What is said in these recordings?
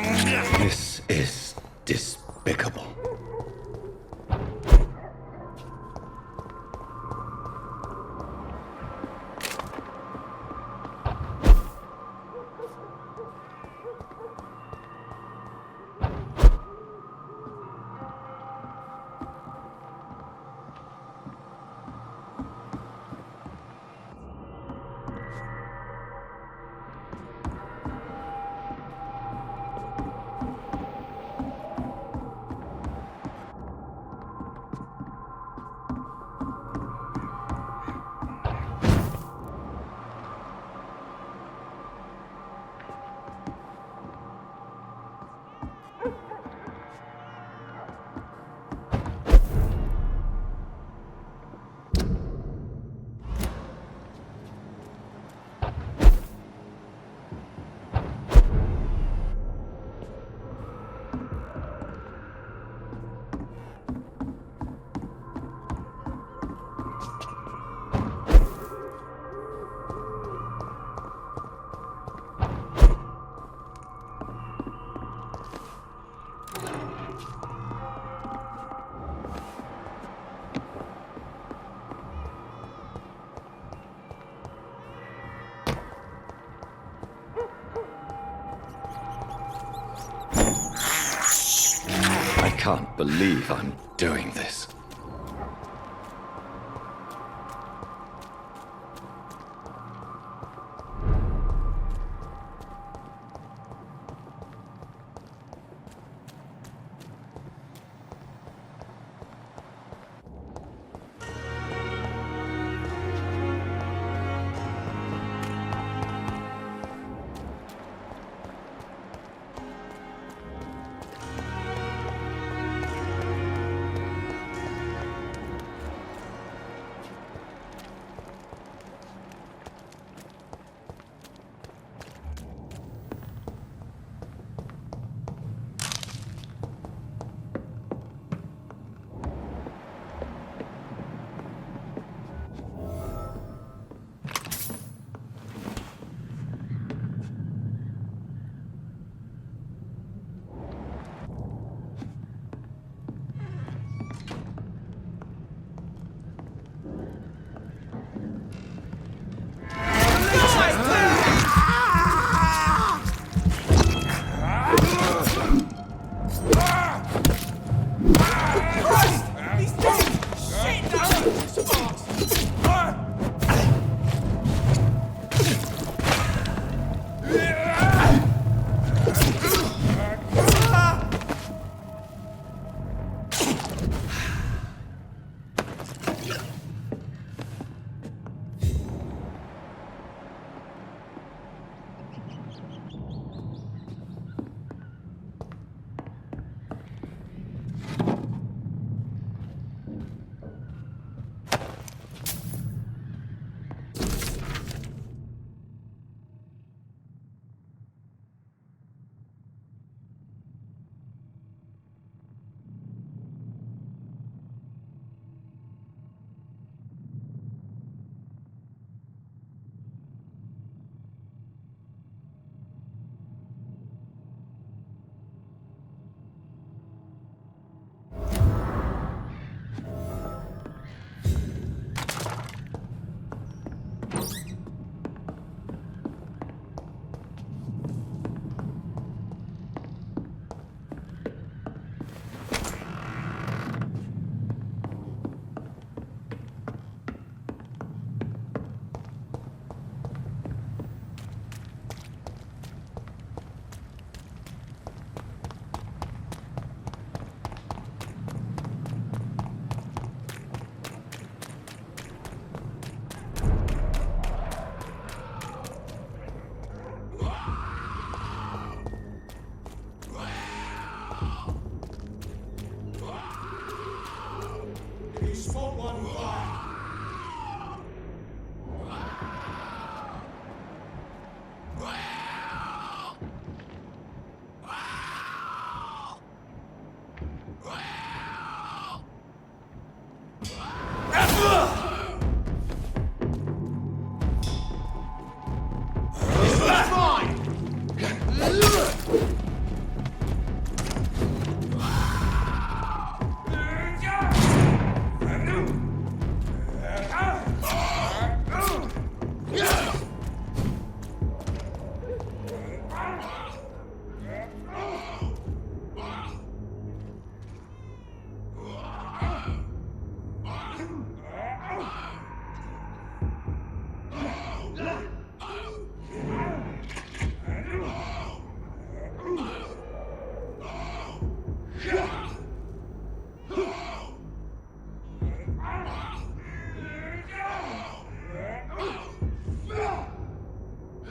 This is despicable. I can't believe I'm doing this.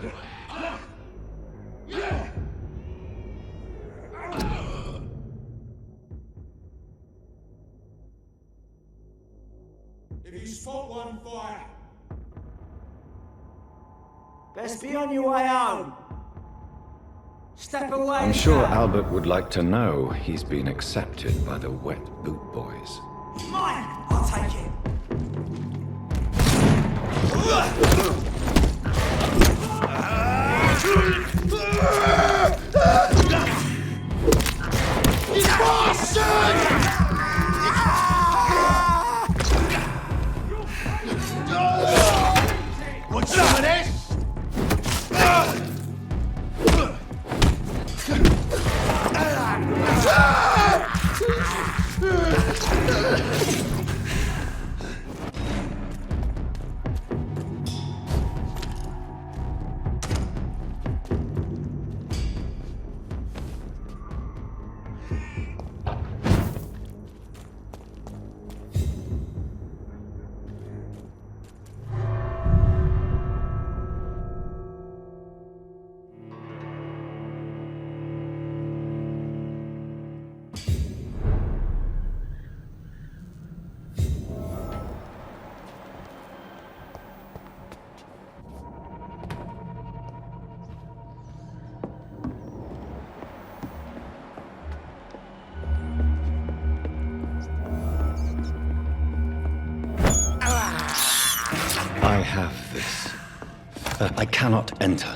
If you spot one, fire. Best be on your way home. Step away. I'm sure Albert would like to know he's been accepted by the Wet Boot Boys. Mine! I'll take it. Want some of this? I have this. I cannot enter.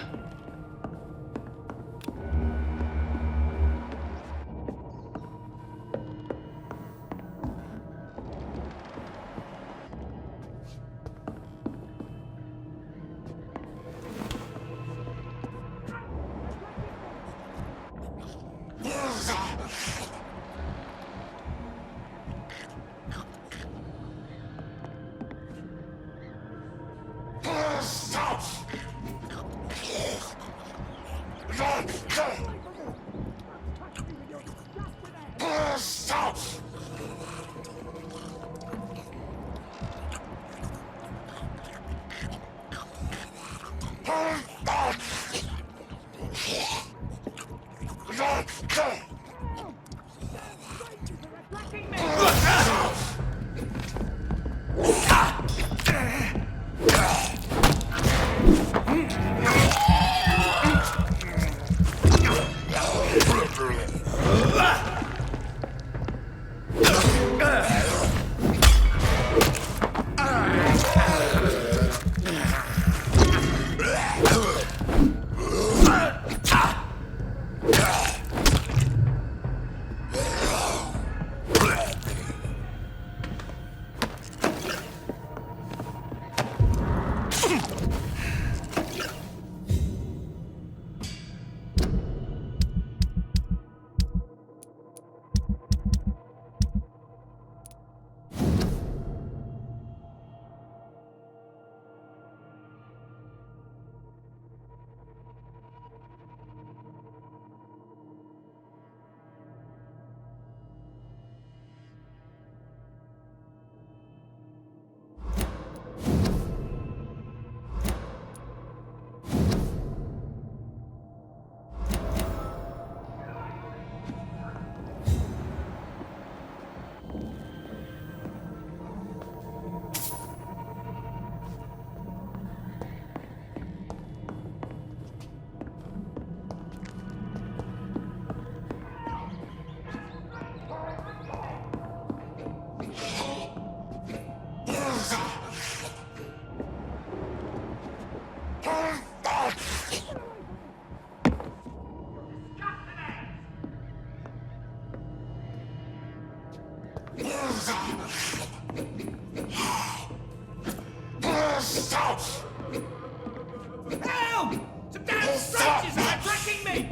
Help! Some damn strangers are attacking me!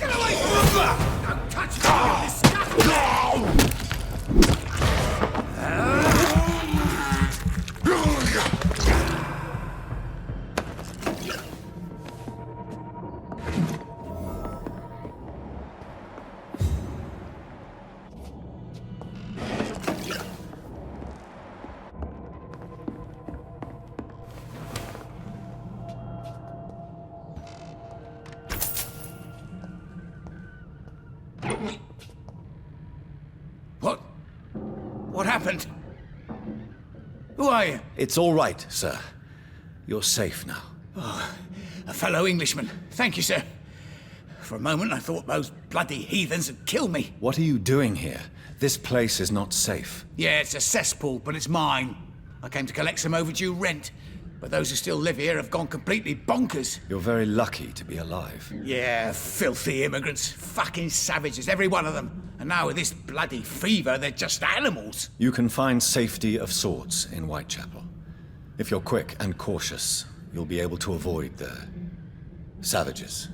Get away from her! Don't touch me, you disgusting! What? What happened? Who are you? It's all right, sir. You're safe now. A fellow Englishman. Thank you, sir. For a moment, I thought those bloody heathens had killed me. What are you doing here? This place is not safe. Yeah, it's a cesspool, but it's mine. I came to collect some overdue rent, but those who still live here have gone completely bonkers. You're very lucky to be alive. Yeah, filthy immigrants. Fucking savages, every one of them. And now with this bloody fever, they're just animals. You can find safety of sorts in Whitechapel. If you're quick and cautious, you'll be able to avoid the savages.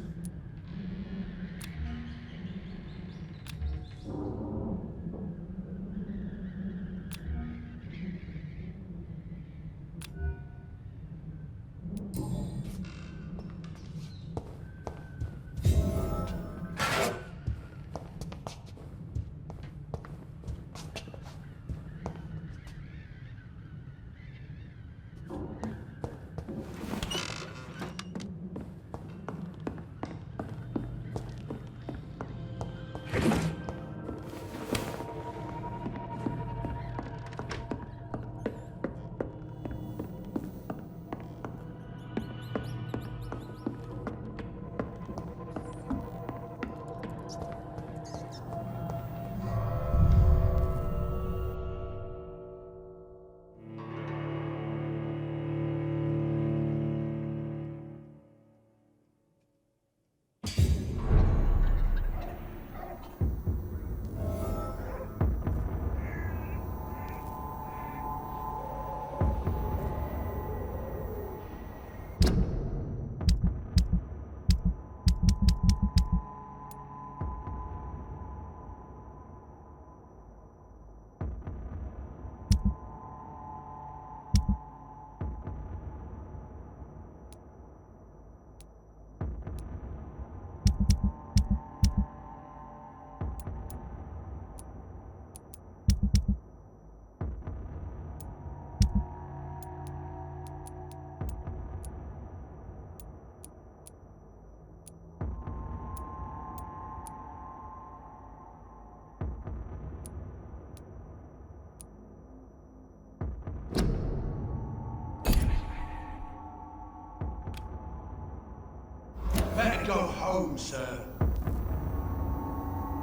Better go home, sir.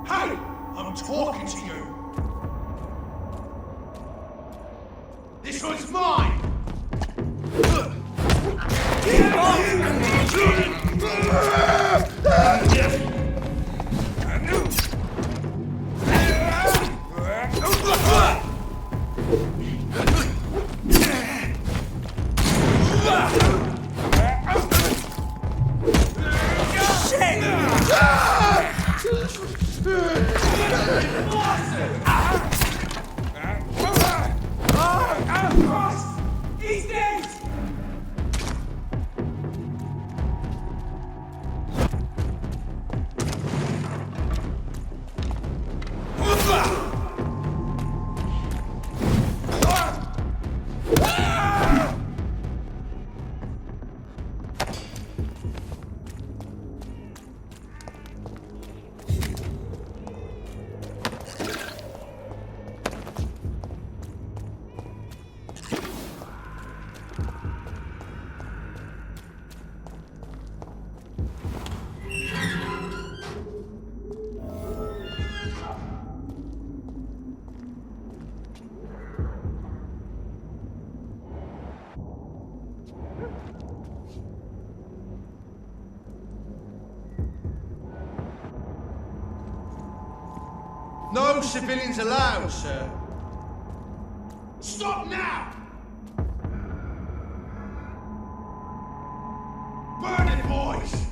Hey! I'm talking to you! This one's mine! No civilians allowed, sir. Stop now! Burn it, boys!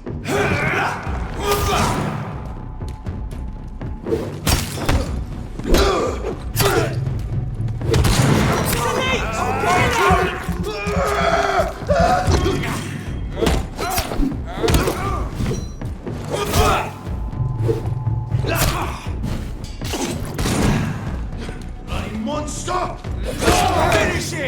Monster! Finish it!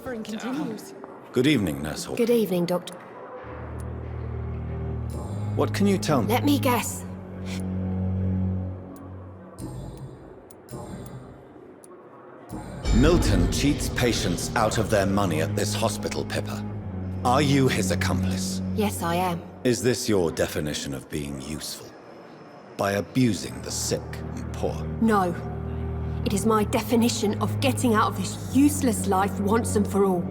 suffering continues. Good evening, Nurse Hawkins. Good evening, Doctor. What can you tell me? Let me guess. Milton cheats patients out of their money at this hospital, Pippa. Are you his accomplice? Yes, I am. Is this your definition of being useful? By abusing the sick and poor? No. It is my definition of getting out of this useless life once and for all.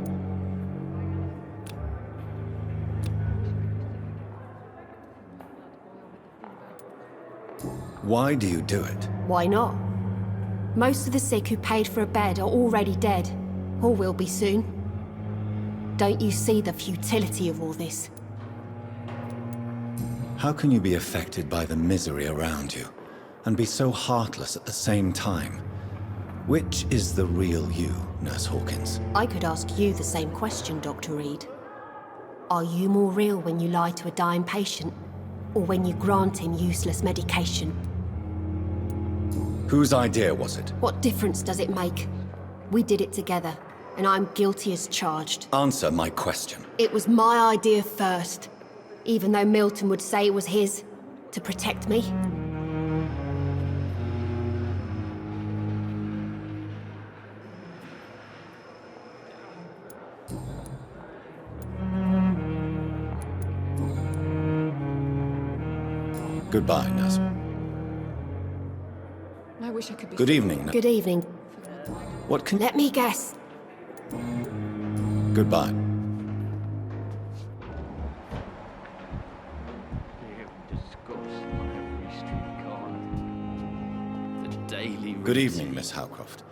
Why do you do it? Why not? Most of the sick who paid for a bed are already dead, or will be soon. Don't you see the futility of all this? How can you be affected by the misery around you, and be so heartless at the same time? Which is the real you, Nurse Hawkins? I could ask you the same question, Dr. Reed. Are you more real when you lie to a dying patient, or when you grant him useless medication? Whose idea was it? What difference does it make? We did it together, and I'm guilty as charged. Answer my question. It was my idea first, even though Milton would say it was his, to protect me. Goodbye, Nurse. I wish I could be. Good evening, Nurse. Good evening. What can... Let me guess. Goodbye. Good evening, Miss Howcroft.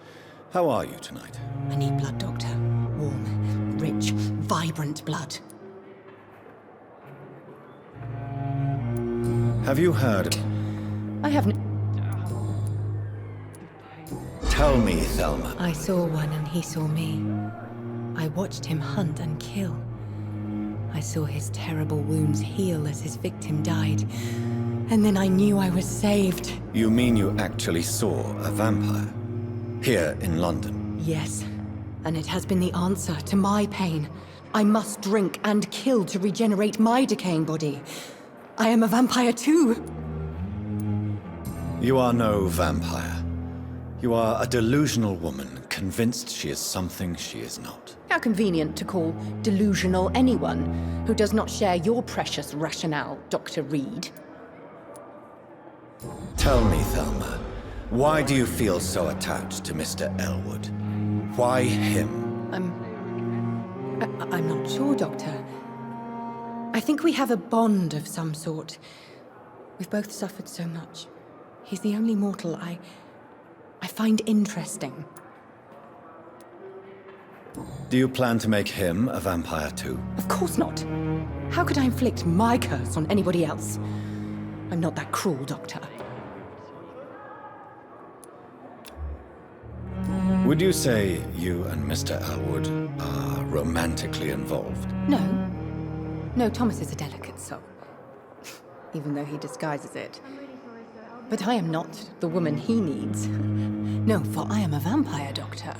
How are you tonight? I need blood, Doctor. Warm, rich, vibrant blood. Have you heard... I haven't... Tell me, Thelma. I saw one and he saw me. I watched him hunt and kill. I saw his terrible wounds heal as his victim died. And then I knew I was saved. You mean you actually saw a vampire? Here in London? Yes. And it has been the answer to my pain. I must drink and kill to regenerate my decaying body. I am a vampire too. You are no vampire. You are a delusional woman, convinced she is something she is not. How convenient to call delusional anyone who does not share your precious rationale, Dr. Reed. Tell me, Thelma, why do you feel so attached to Mr. Elwood? Why him? I'm not sure, Doctor. I think we have a bond of some sort. We've both suffered so much. He's the only mortal I find interesting. Do you plan to make him a vampire too? Of course not. How could I inflict my curse on anybody else? I'm not that cruel, Doctor. Would you say you and Mr. Elwood are romantically involved? No. No, Thomas is a delicate soul. Even though he disguises it. But I am not the woman he needs. No, for I am a vampire, Doctor.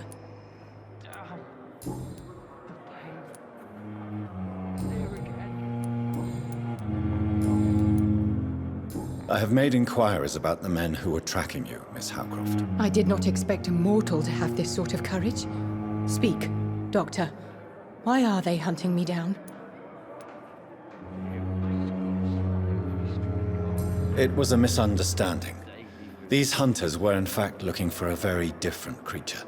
I have made inquiries about the men who were tracking you, Miss Howcroft. I did not expect a mortal to have this sort of courage. Speak, Doctor. Why are they hunting me down? It was a misunderstanding. These hunters were in fact looking for a very different creature,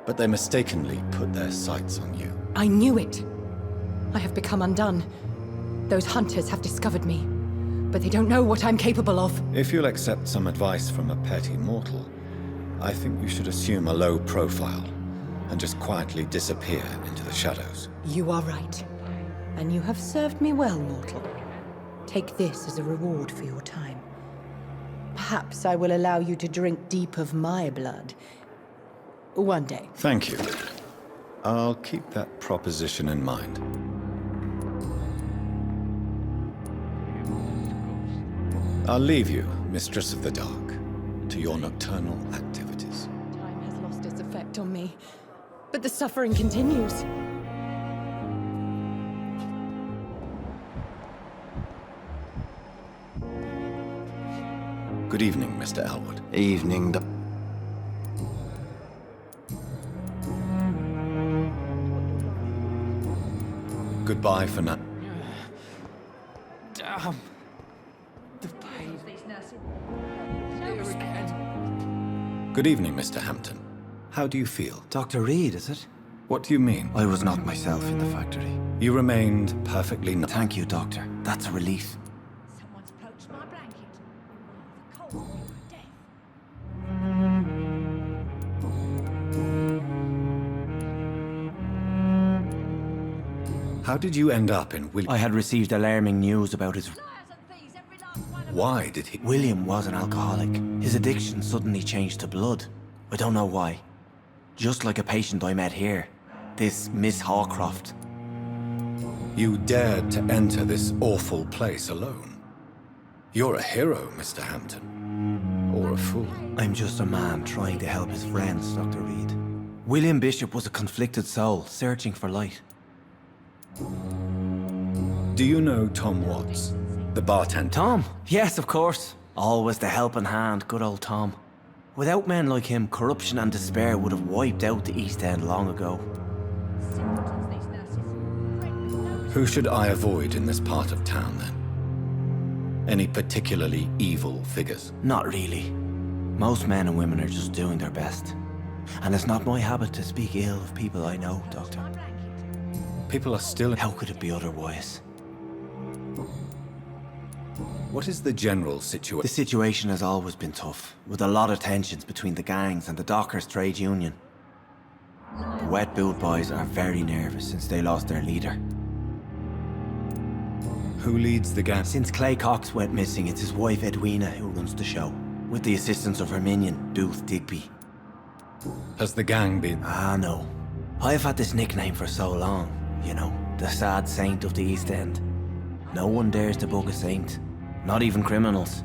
but they mistakenly put their sights on you. I knew it. I have become undone. Those hunters have discovered me, but they don't know what I'm capable of. If you'll accept some advice from a petty mortal, I think you should assume a low profile and just quietly disappear into the shadows. You are right. And you have served me well, mortal. Take this as a reward for your time. Perhaps I will allow you to drink deep of my blood. One day. Thank you. I'll keep that proposition in mind. I'll leave you, Mistress of the Dark, to your nocturnal activities. Time has lost its effect on me, but the suffering continues. Good evening, Mr. Elwood. Evening, Goodbye for now. Damn. The pain. Good evening, Mr. Hampton. How do you feel? Dr. Reed, is it? What do you mean? I was not myself in the factory. You remained perfectly Thank you, Doctor. That's a relief. Someone's poached my blanket. The cold will be my death. How did you end up in William? I had received alarming news about his... Liars and thieves, every last one of them. Why did he? William was an alcoholic. His addiction suddenly changed to blood. I don't know why. Just like a patient I met here. This Miss Hawcroft. You dared to enter this awful place alone. You're a hero, Mr. Hampton. Or a fool. I'm just a man trying to help his friends, Dr. Reed. William Bishop was a conflicted soul, searching for light. Do you know Tom Watts, the bartender? Tom? Yes, of course. Always the helping hand, good old Tom. Without men like him, corruption and despair would have wiped out the East End long ago. Simpletons, these nurses. Bred with no Who should I avoid in this part of town, then? Any particularly evil figures? Not really. Most men and women are just doing their best. And it's not my habit to speak ill of people I know, Doctor. my blanket. People are still... How could it be otherwise? What is the general The situation? situation has always been tough, with a lot of tensions between the gangs and the Dockers trade union. The Wet Boot Boys are very nervous since they lost their leader. Who leads the gang? Since Clay Cox went missing, it's his wife Edwina who runs the show, with the assistance of her minion, Booth Digby. Has the gang been... Ah, no. I've had this nickname for so long, you know, the sad saint of the East End. No one dares to bug a saint, not even criminals.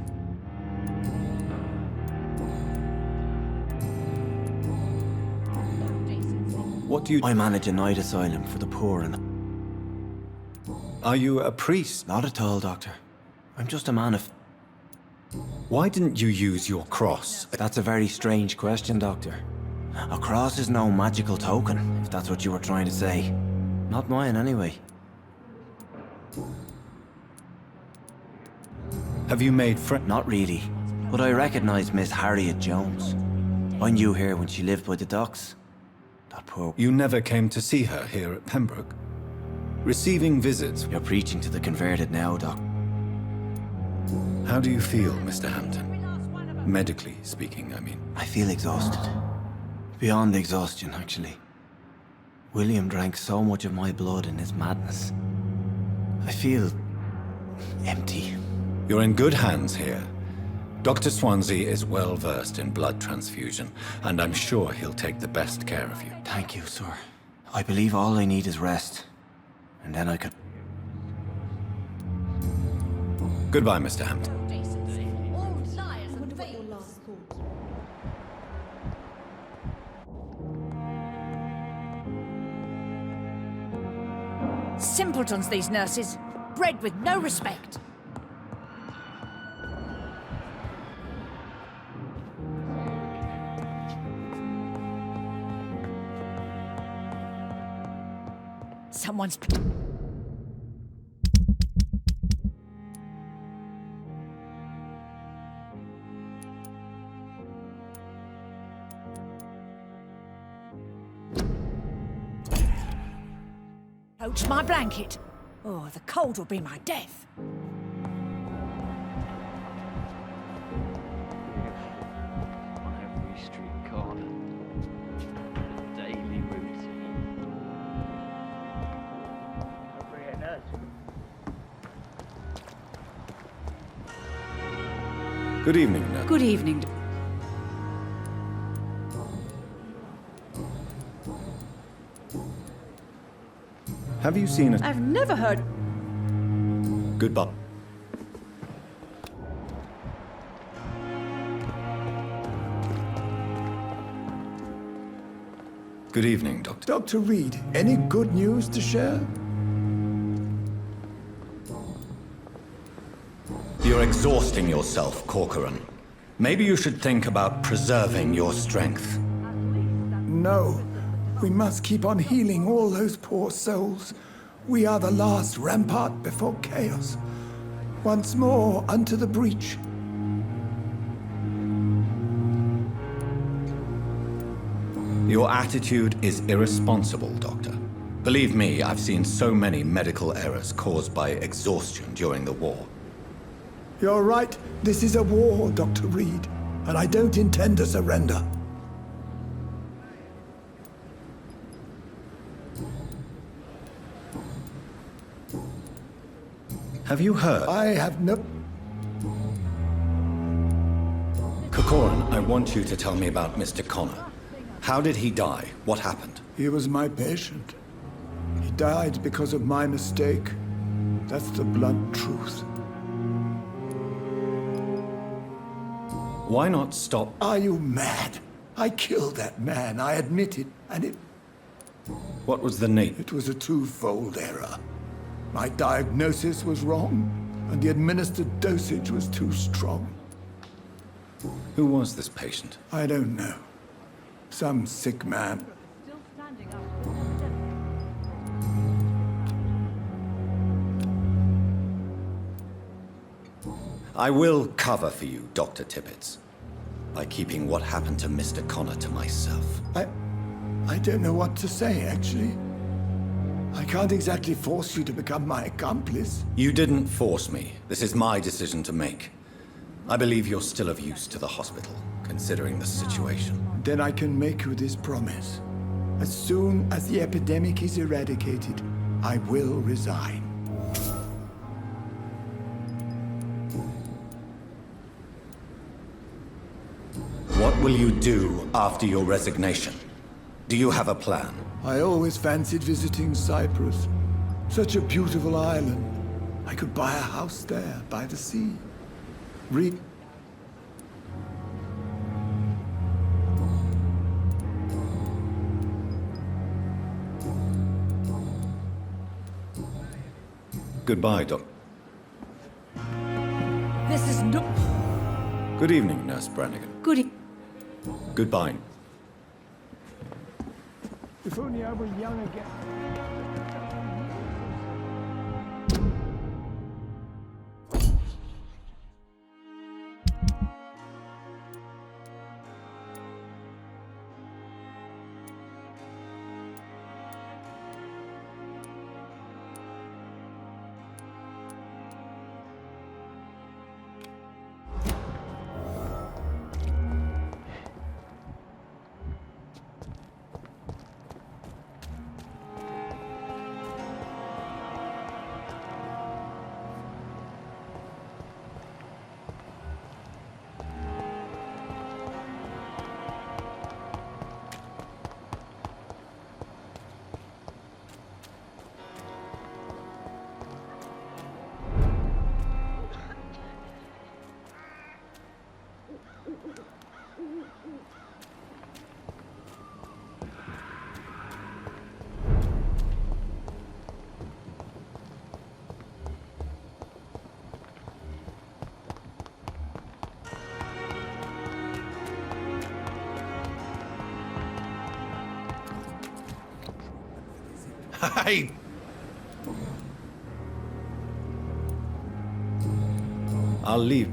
What do you... I manage a night asylum for the poor and... Are you a priest? Not at all, Doctor. I'm just a man of... Why didn't you use your cross? That's a very strange question, Doctor. A cross is no magical token, if that's what you were trying to say. Not mine, anyway. Have you made friends? Not really. But I recognize Miss Harriet Jones. I knew her when she lived by the docks. That poor... You never came to see her here at Pembroke? Receiving visits. You're preaching to the converted now, Doc. How do you feel, Mr. Hampton? Medically speaking, I mean. I feel exhausted. Beyond exhaustion, actually. William drank so much of my blood in his madness. I feel... empty. You're in good hands here. Dr. Swansea is well versed in blood transfusion, and I'm sure he'll take the best care of you. Thank you, sir. I believe all I need is rest. And then I could... Goodbye, Mr. Hampton. Decency. All liars and thieves. Simpletons, these nurses. Bred with no respect. Someone's... Poached my blanket. Oh, the cold will be my death. On every street corner. The daily routine. Good evening, nurse. Good evening. Have you seen a... I've never heard... Goodbye. Good evening, Doctor. Dr. Reed, any good news to share? You're exhausting yourself, Corcoran. Maybe you should think about preserving your strength. No. We must keep on healing all those poor souls. We are the last rampart before chaos. Once more, unto the breach. Your attitude is irresponsible, Doctor. Believe me, I've seen so many medical errors caused by exhaustion during the war. You're right. This is a war, Dr. Reed, and I don't intend to surrender. Have you heard? I have no... Corcoran, I want you to tell me about Mr. Connor. How did he die? What happened? He was my patient. He died because of my mistake. That's the blunt truth. Why not stop? Are you mad? I killed that man, I admit it, and it... What was the need? It was a twofold error. My diagnosis was wrong, and the administered dosage was too strong. Who was this patient? I don't know. Some sick man. I will cover for you, Dr. Tippett, by keeping what happened to Mr. Connor to myself. I don't know what to say, actually. I can't exactly force you to become my accomplice. You didn't force me. This is my decision to make. I believe you're still of use to the hospital, considering the situation. Then I can make you this promise. As soon as the epidemic is eradicated, I will resign. What will you do after your resignation? Do you have a plan? I always fancied visiting Cyprus. Such a beautiful island. I could buy a house there, by the sea. Goodbye, Doc. This is no... Good evening, Nurse Brannigan. Goodbye. If only I were young again. Hey! I'll leave.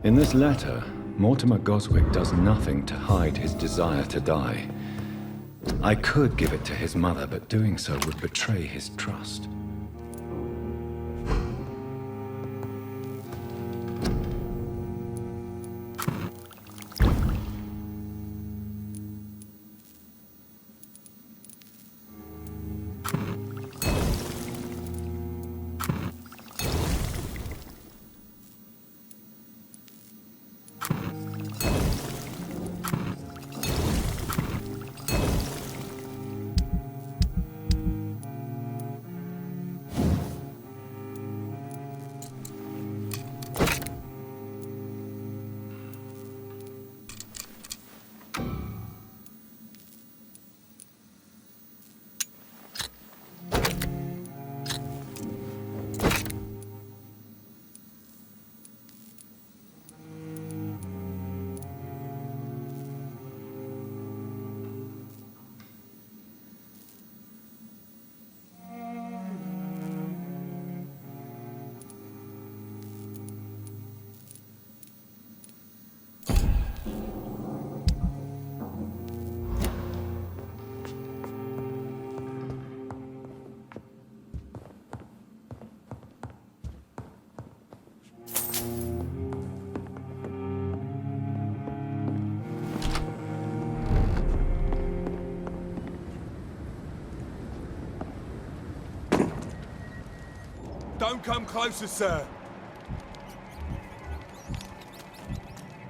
In this letter, Mortimer Goswick does nothing to hide his desire to die. I could give it to his mother, but doing so would betray his trust. Don't come closer, sir.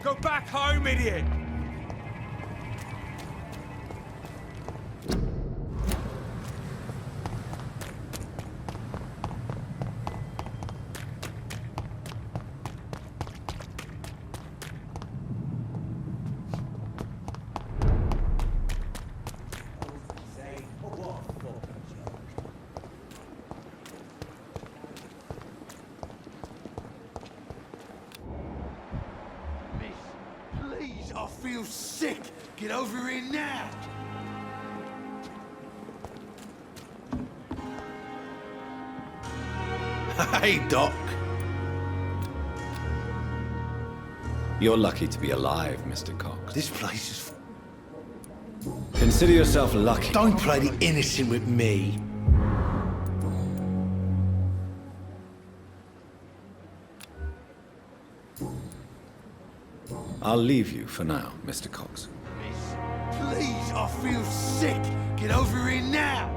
Go back home, idiot! Please, I feel sick. Get over here now. Hey, Doc. You're lucky to be alive, Mr. Cox. This place is... Consider yourself lucky. Don't play the innocent with me. I'll leave you for now, Mr. Cox. Please, I feel sick. Get over here now.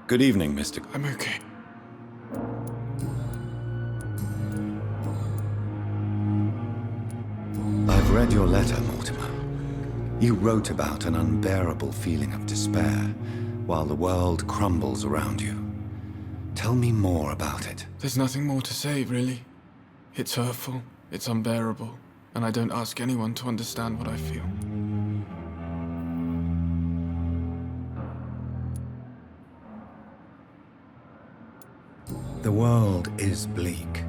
Good evening, Mr. I'm okay. I've read your letter, Mortimer. You wrote about an unbearable feeling of despair while the world crumbles around you. Tell me more about it. There's nothing more to say, really. It's hurtful, it's unbearable, and I don't ask anyone to understand what I feel. The world is bleak,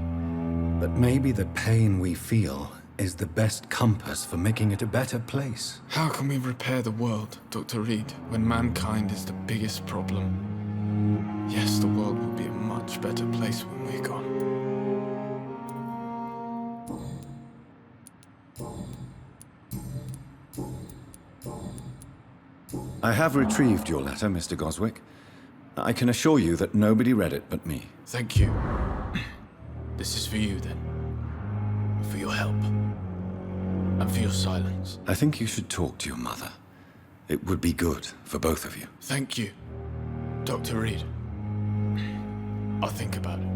but maybe the pain we feel is the best compass for making it a better place. How can we repair the world, Dr. Reed, when mankind is the biggest problem? Yes, the world will be a much better place when we're gone. I have retrieved your letter, Mr. Goswick. I can assure you that nobody read it but me. Thank you. This is for you, then. For your help. And for your silence. I think you should talk to your mother. It would be good for both of you. Thank you, Dr. Reed. I'll think about it.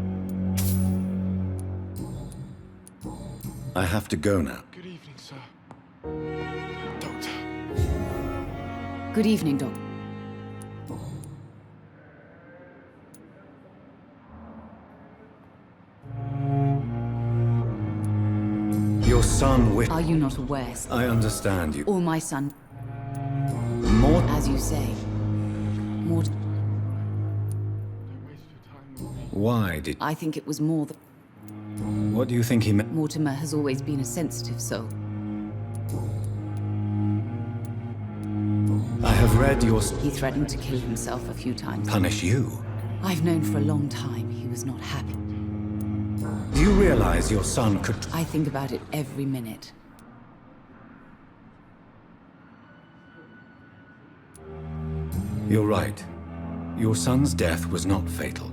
I have to go now. Good evening, sir. Doctor. Good evening, Doctor. son Are you not aware? I understand you. Or my son, More... as you say. Mort... Why did... I think it was more that What do you think he meant? Mortimer has always been a sensitive soul. I have read your... He threatened to kill himself a few times. Punish you? I've known for a long time he was not happy. Do you realize your son could... I think about it every minute. You're right. Your son's death was not fatal.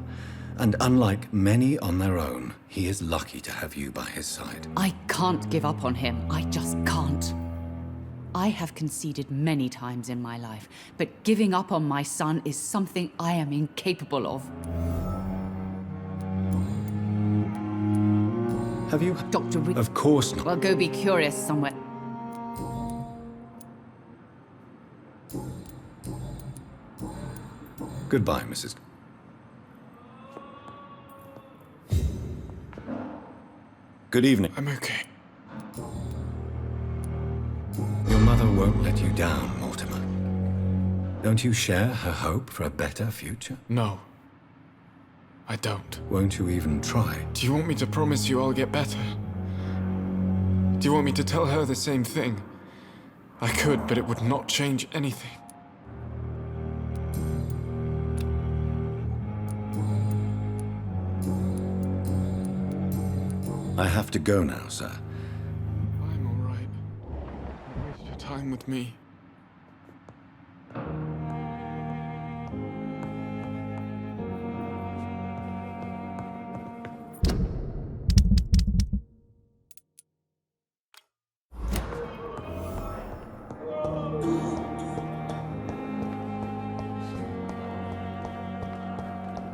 And unlike many on their own, he is lucky to have you by his side. I can't give up on him. I just can't. I have conceded many times in my life, but giving up on my son is something I am incapable of. Have you... Dr. Reed... Of course not. Well, go be curious somewhere. Goodbye, Mrs. Good evening. I'm okay. Your mother won't let you down, Mortimer. Don't you share her hope for a better future? No. I don't. Won't you even try? Do you want me to promise you I'll get better? Do you want me to tell her the same thing? I could, but it would not change anything. I have to go now, sir. I'm all right. Don't waste your time with me.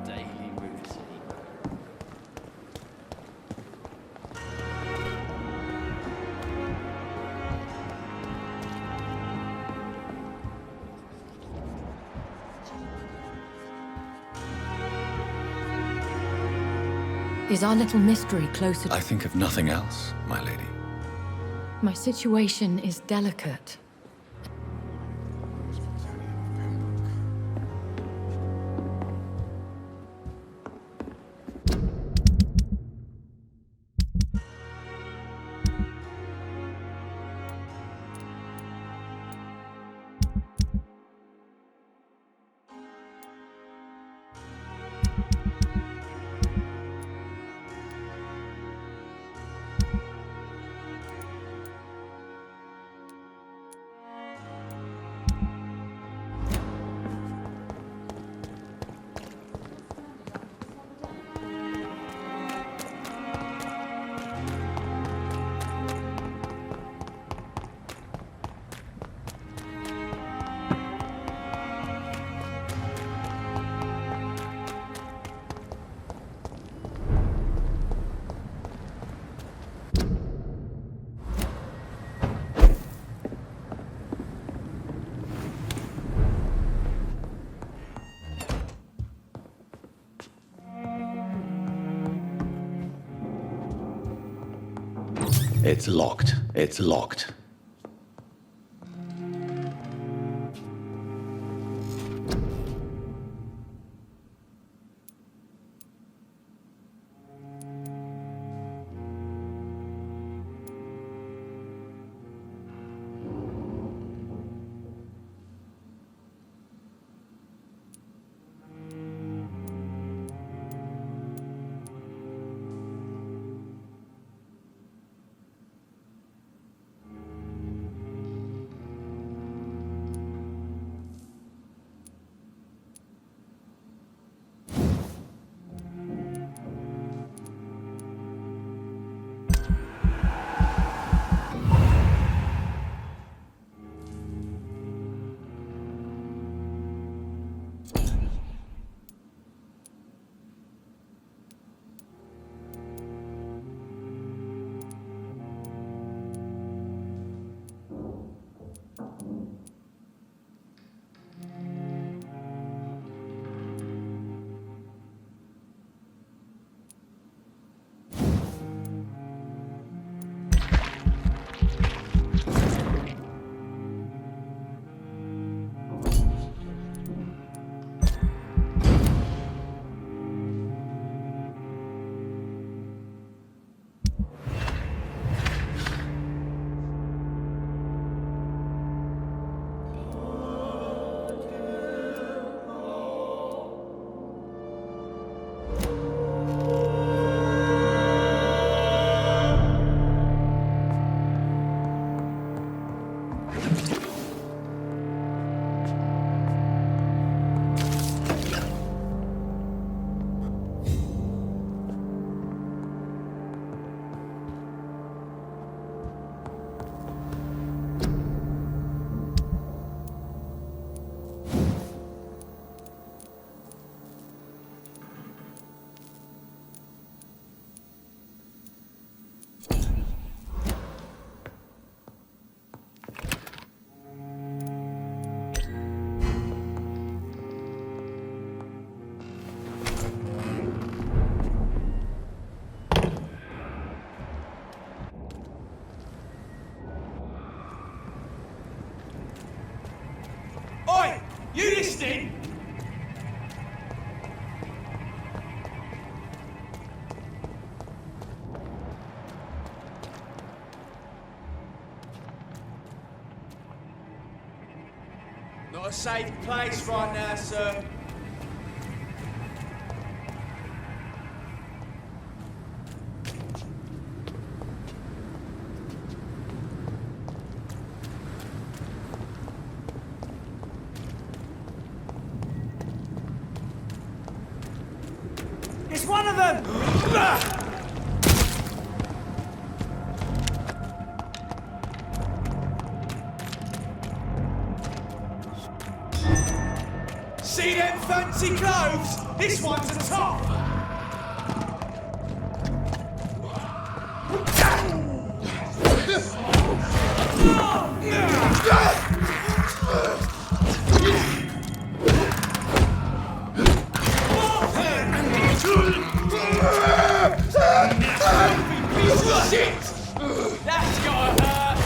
Daily routine. Is our little mystery closer to... I think of nothing else, my lady. My situation is delicate. It's locked. It's locked. You listening? Not a safe place right now, sir. It's one of them! See them fancy clothes? This one's a top! Shit! That's gotta hurt!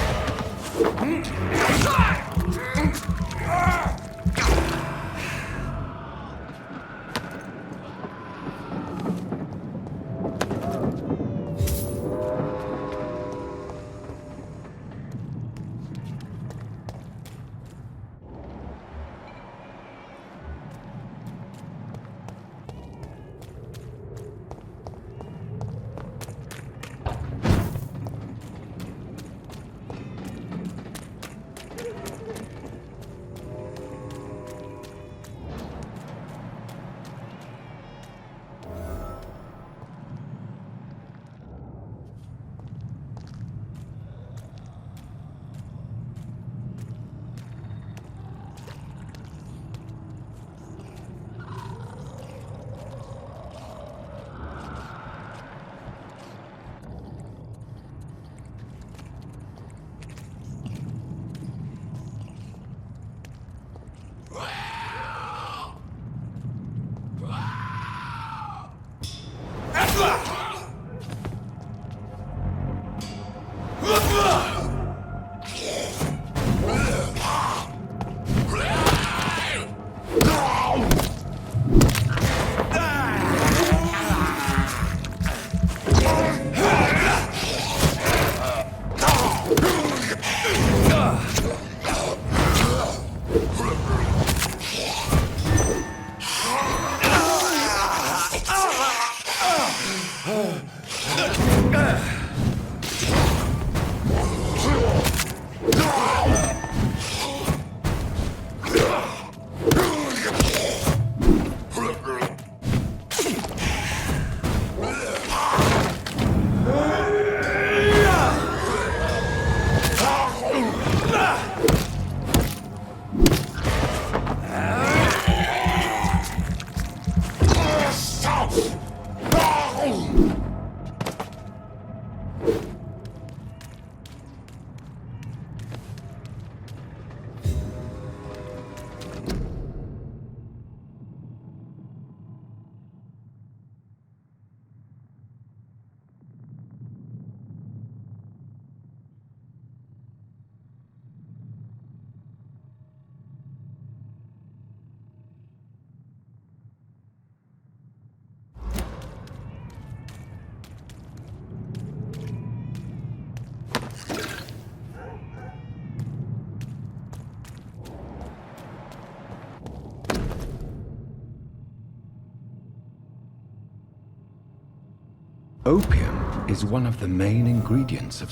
Opium is one of the main ingredients of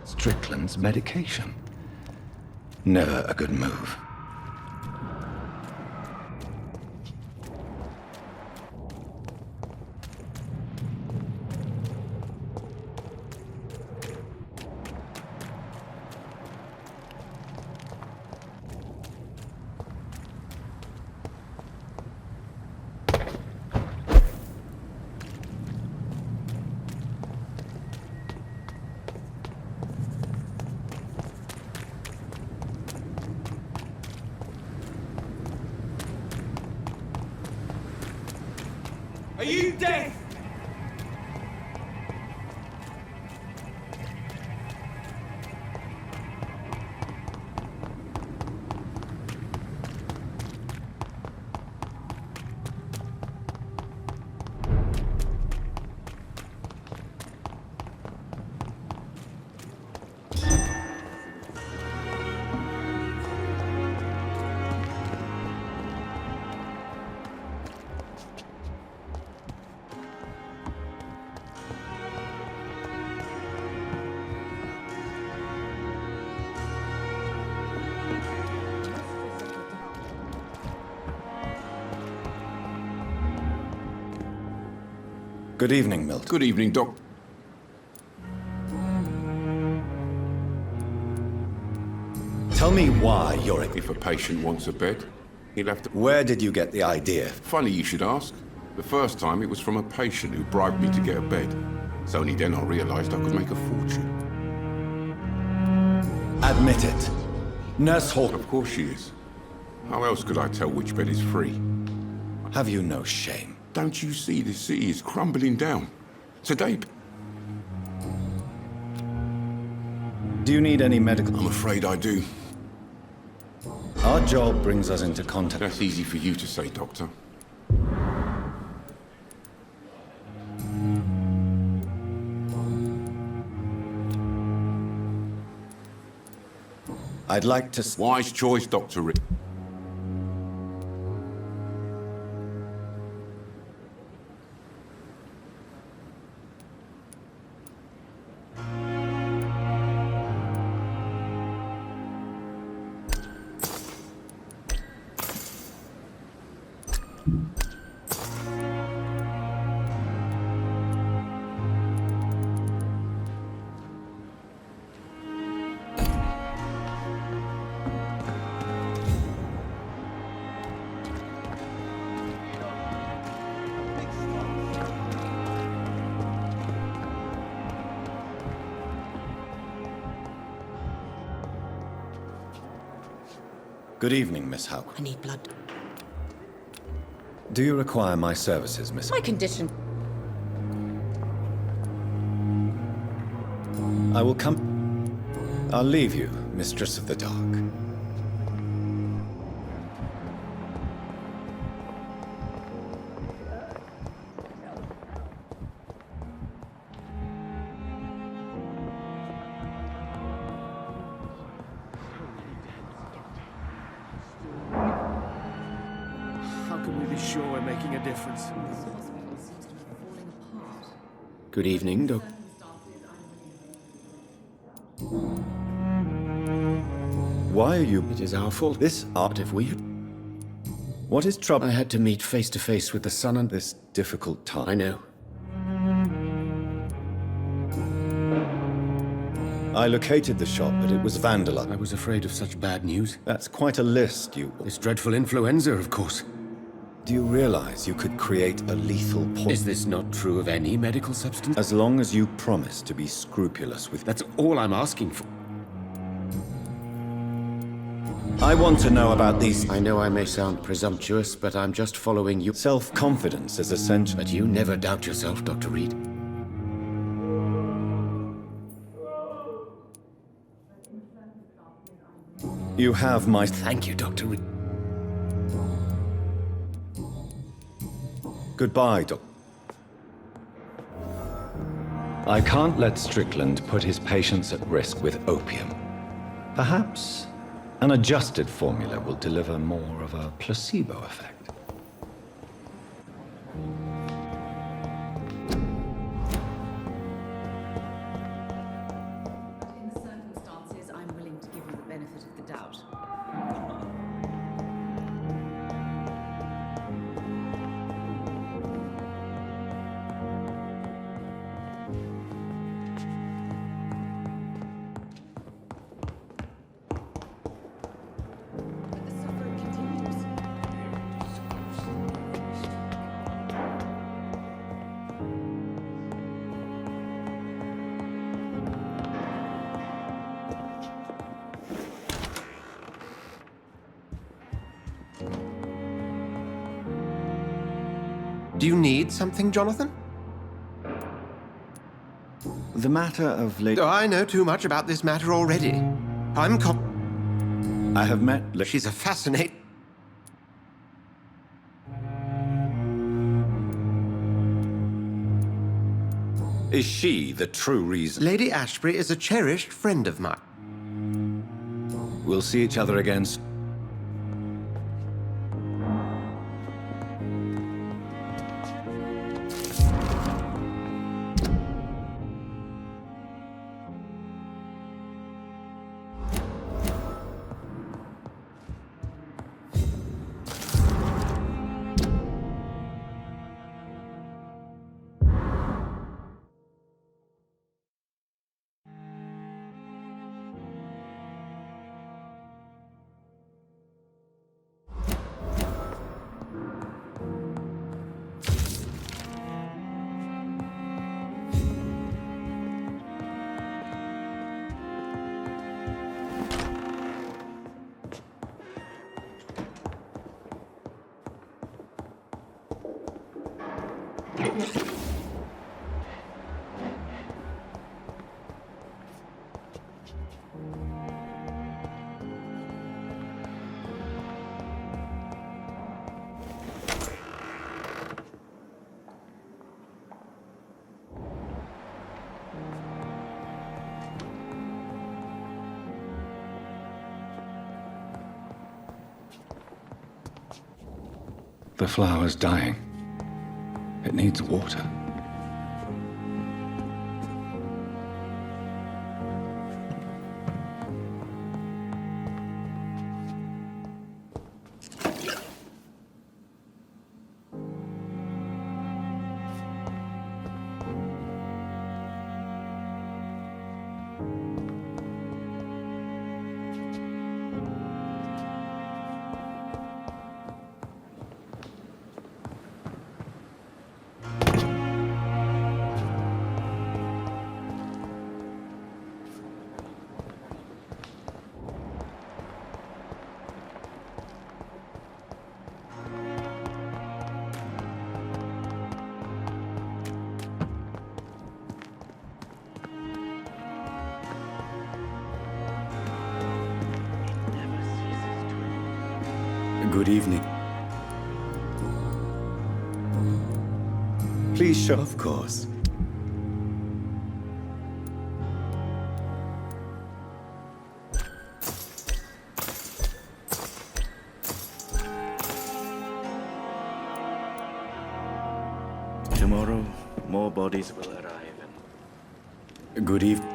Strickland's medication. Never a good move. Are you deaf? Good evening, Milton. Good evening, Doc. Tell me why you're... If a patient wants a bed, he'll have to... Where did you get the idea? Funny you should ask. The first time it was from a patient who bribed me to get a bed. It's only then I realized I could make a fortune. Admit it. Nurse Hawk... Of course she is. How else could I tell which bed is free? Have you no shame? Don't you see the city is crumbling down? Today... Do you need any medical... I'm afraid I do. Our job brings us into contact... That's easy for you to say, Doctor. I'd like to... Wise choice, Dr. Rick. Good evening, Miss Houck. I need blood. Do you require my services, Miss... My condition. I will come... I'll leave you, Mistress of the Dark. How can we be sure we're making a difference? Good evening, Doc. Why are you... It is our fault. This art if we... What is trouble? I had to meet face to face with the son and... This difficult time. I know. I located the shop, but it was vandalized. I was afraid of such bad news. That's quite a list, you... This dreadful influenza, of course. Do you realize you could create a lethal poison? Is this not true of any medical substance? As long as you promise to be scrupulous with... That's all I'm asking for. I want to know about these... I know I may sound presumptuous, but I'm just following you. Self-confidence is essential. But you never doubt yourself, Dr. Reed. You have my... Thank you, Dr. Reed. Goodbye, Doc. I can't let Strickland put his patients at risk with opium. Perhaps an adjusted formula will deliver more of a placebo effect. In the circumstances, I'm willing to give you the benefit of the doubt. But the suffering continues. Do you need something, Jonathan? The matter of late... Oh, I know too much about this matter already. I have met... She's a fascinating... Is she the true reason? Lady Ashbury is a cherished friend of mine. We'll see each other again. The flower's dying. It needs water. Good evening. Please show, of course. Tomorrow, more bodies will arrive. Good evening.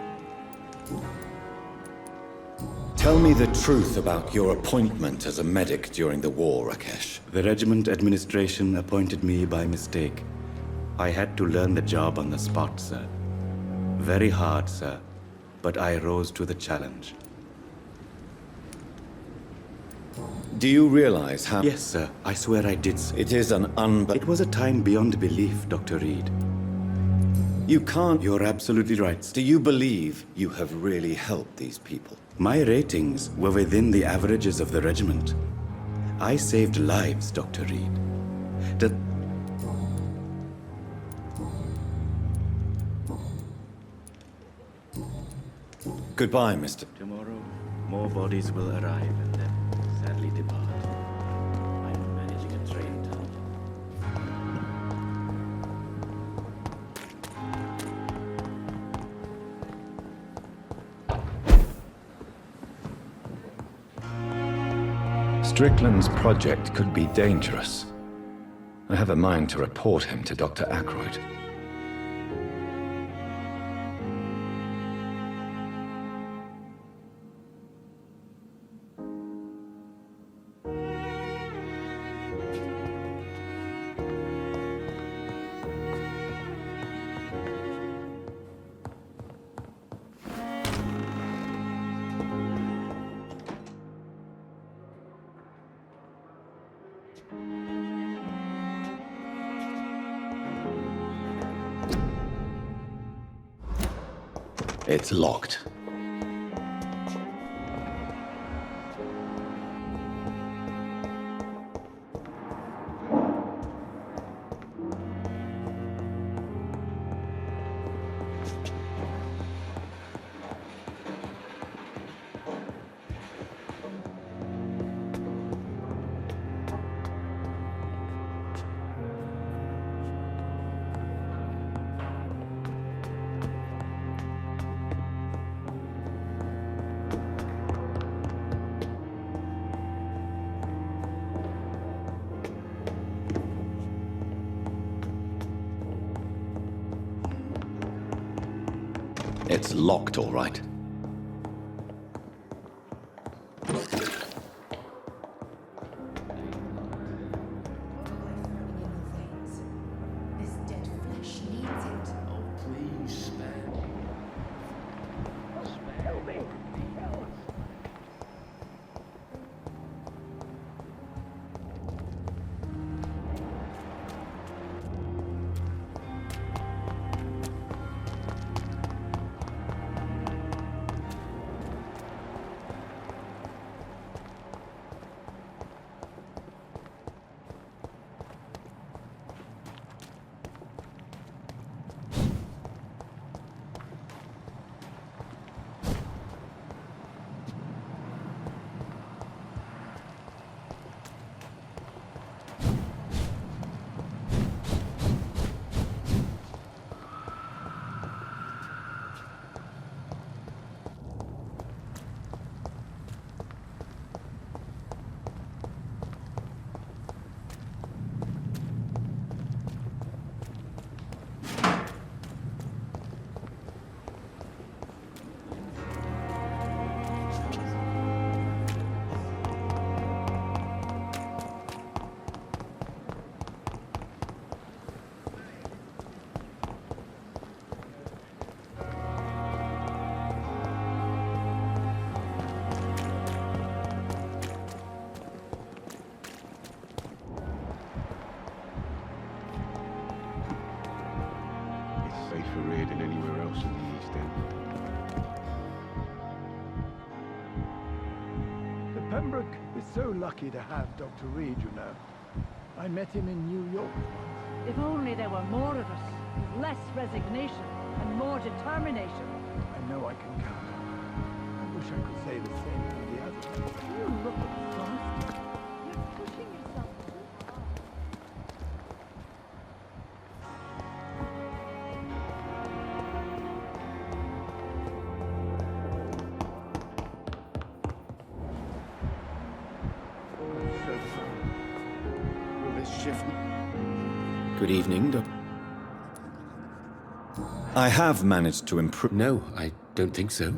Tell me the truth about your appointment as a medic during the war, Rakesh. The regiment administration appointed me by mistake. I had to learn the job on the spot, sir. Very hard, sir, but I rose to the challenge. Do you realize how... Yes, sir. I swear I did, sir. It is an It was a time beyond belief, Dr. Reed. You can't... You're absolutely right, sir. Do you believe you have really helped these people? My ratings were within the averages of the regiment. I saved lives, Dr. Reed. Goodbye, Mr. Tomorrow, more bodies will arrive and then sadly depart. I'm managing a train tunnel. Strickland's project could be dangerous. I have a mind to report him to Dr. Ackroyd. It's locked. It's locked, all right. Pembroke is so lucky to have Dr. Reed, you know. I met him in New York once. If only there were more of us, with less resignation and more determination. I know I can count on you. I wish I could say the same for the others. You look exhausted. You're pushing yourself too hard. Will this shift? Good evening, Doc. I have managed to improve. No, I don't think so.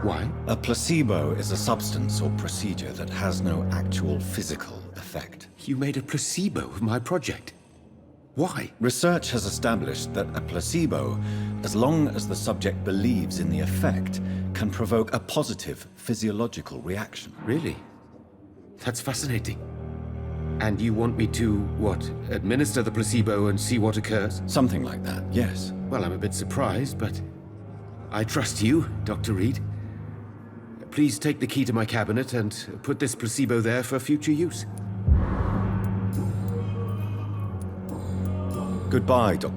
Why? A placebo is a substance or procedure that has no actual physical effect. You made a placebo of my project. Why? Research has established that a placebo, as long as the subject believes in the effect, can provoke a positive physiological reaction. Really? That's fascinating. And you want me to, what, administer the placebo and see what occurs? Something like that, yes. Well, I'm a bit surprised, but I trust you, Dr. Reed. Please take the key to my cabinet and put this placebo there for future use. Goodbye, Doc.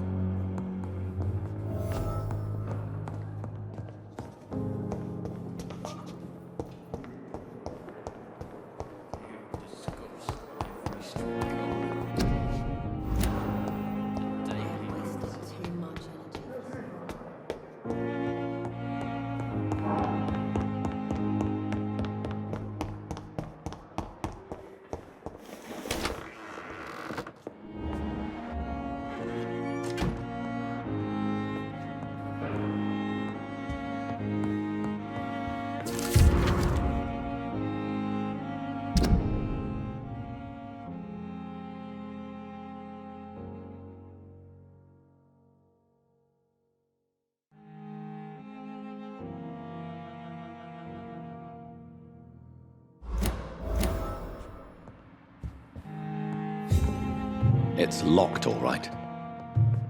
It's locked, all right.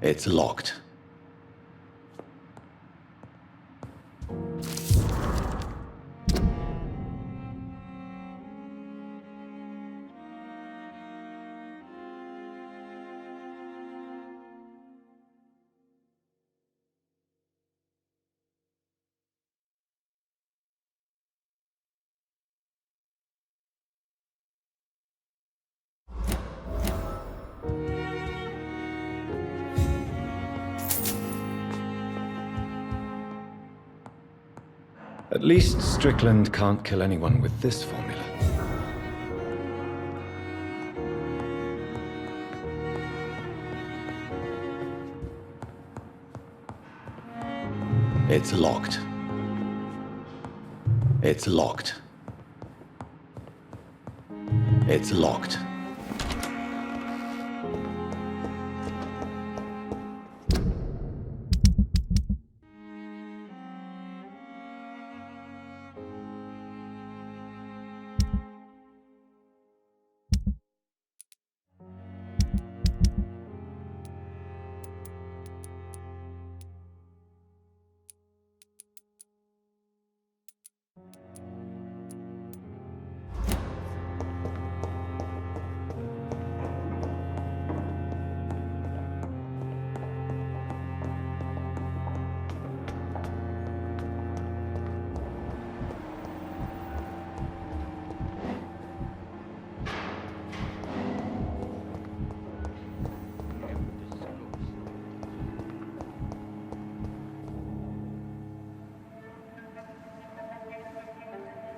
It's locked. At least Strickland can't kill anyone with this formula. It's locked. It's locked. It's locked.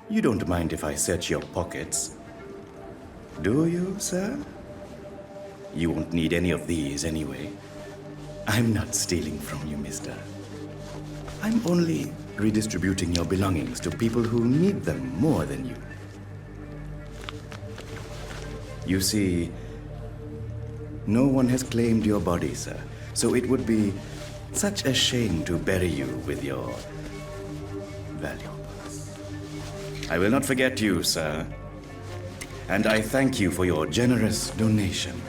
You don't mind if I search your pockets, do you, sir? You won't need any of these anyway. I'm not stealing from you, mister. I'm only redistributing your belongings to people who need them more than you. You see, no one has claimed your body, sir, so it would be such a shame to bury you with your valuables. I will not forget you, sir, and I thank you for your generous donation.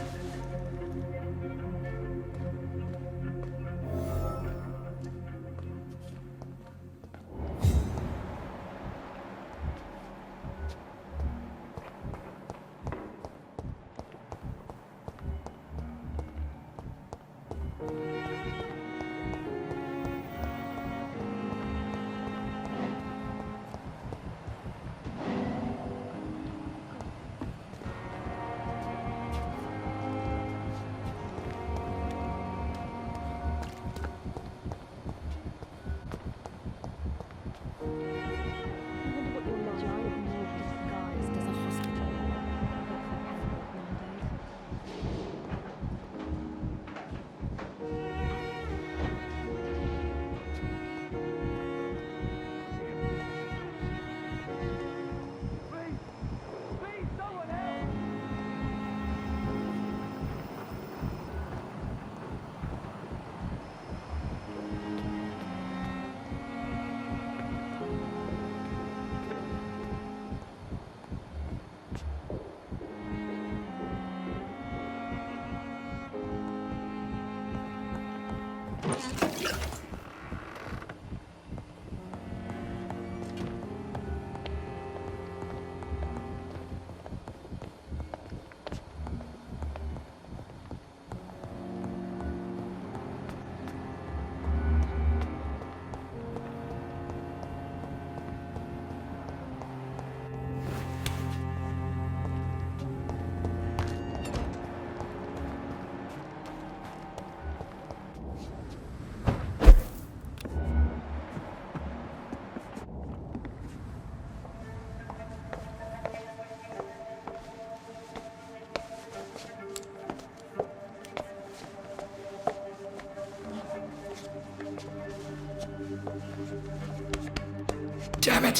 Damn it!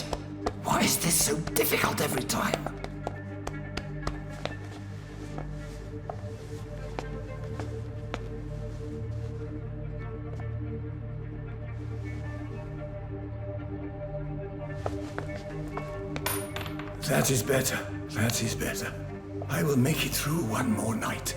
Why is this so difficult every time? That is better. That is better. I will make it through one more night.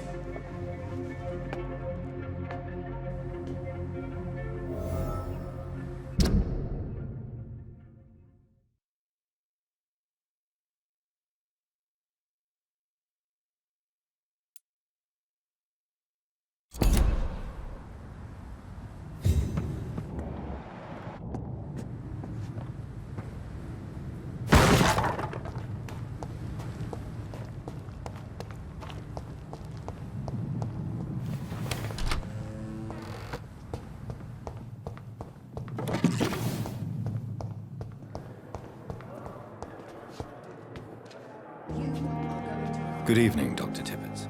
Good evening, Dr. Tibbets.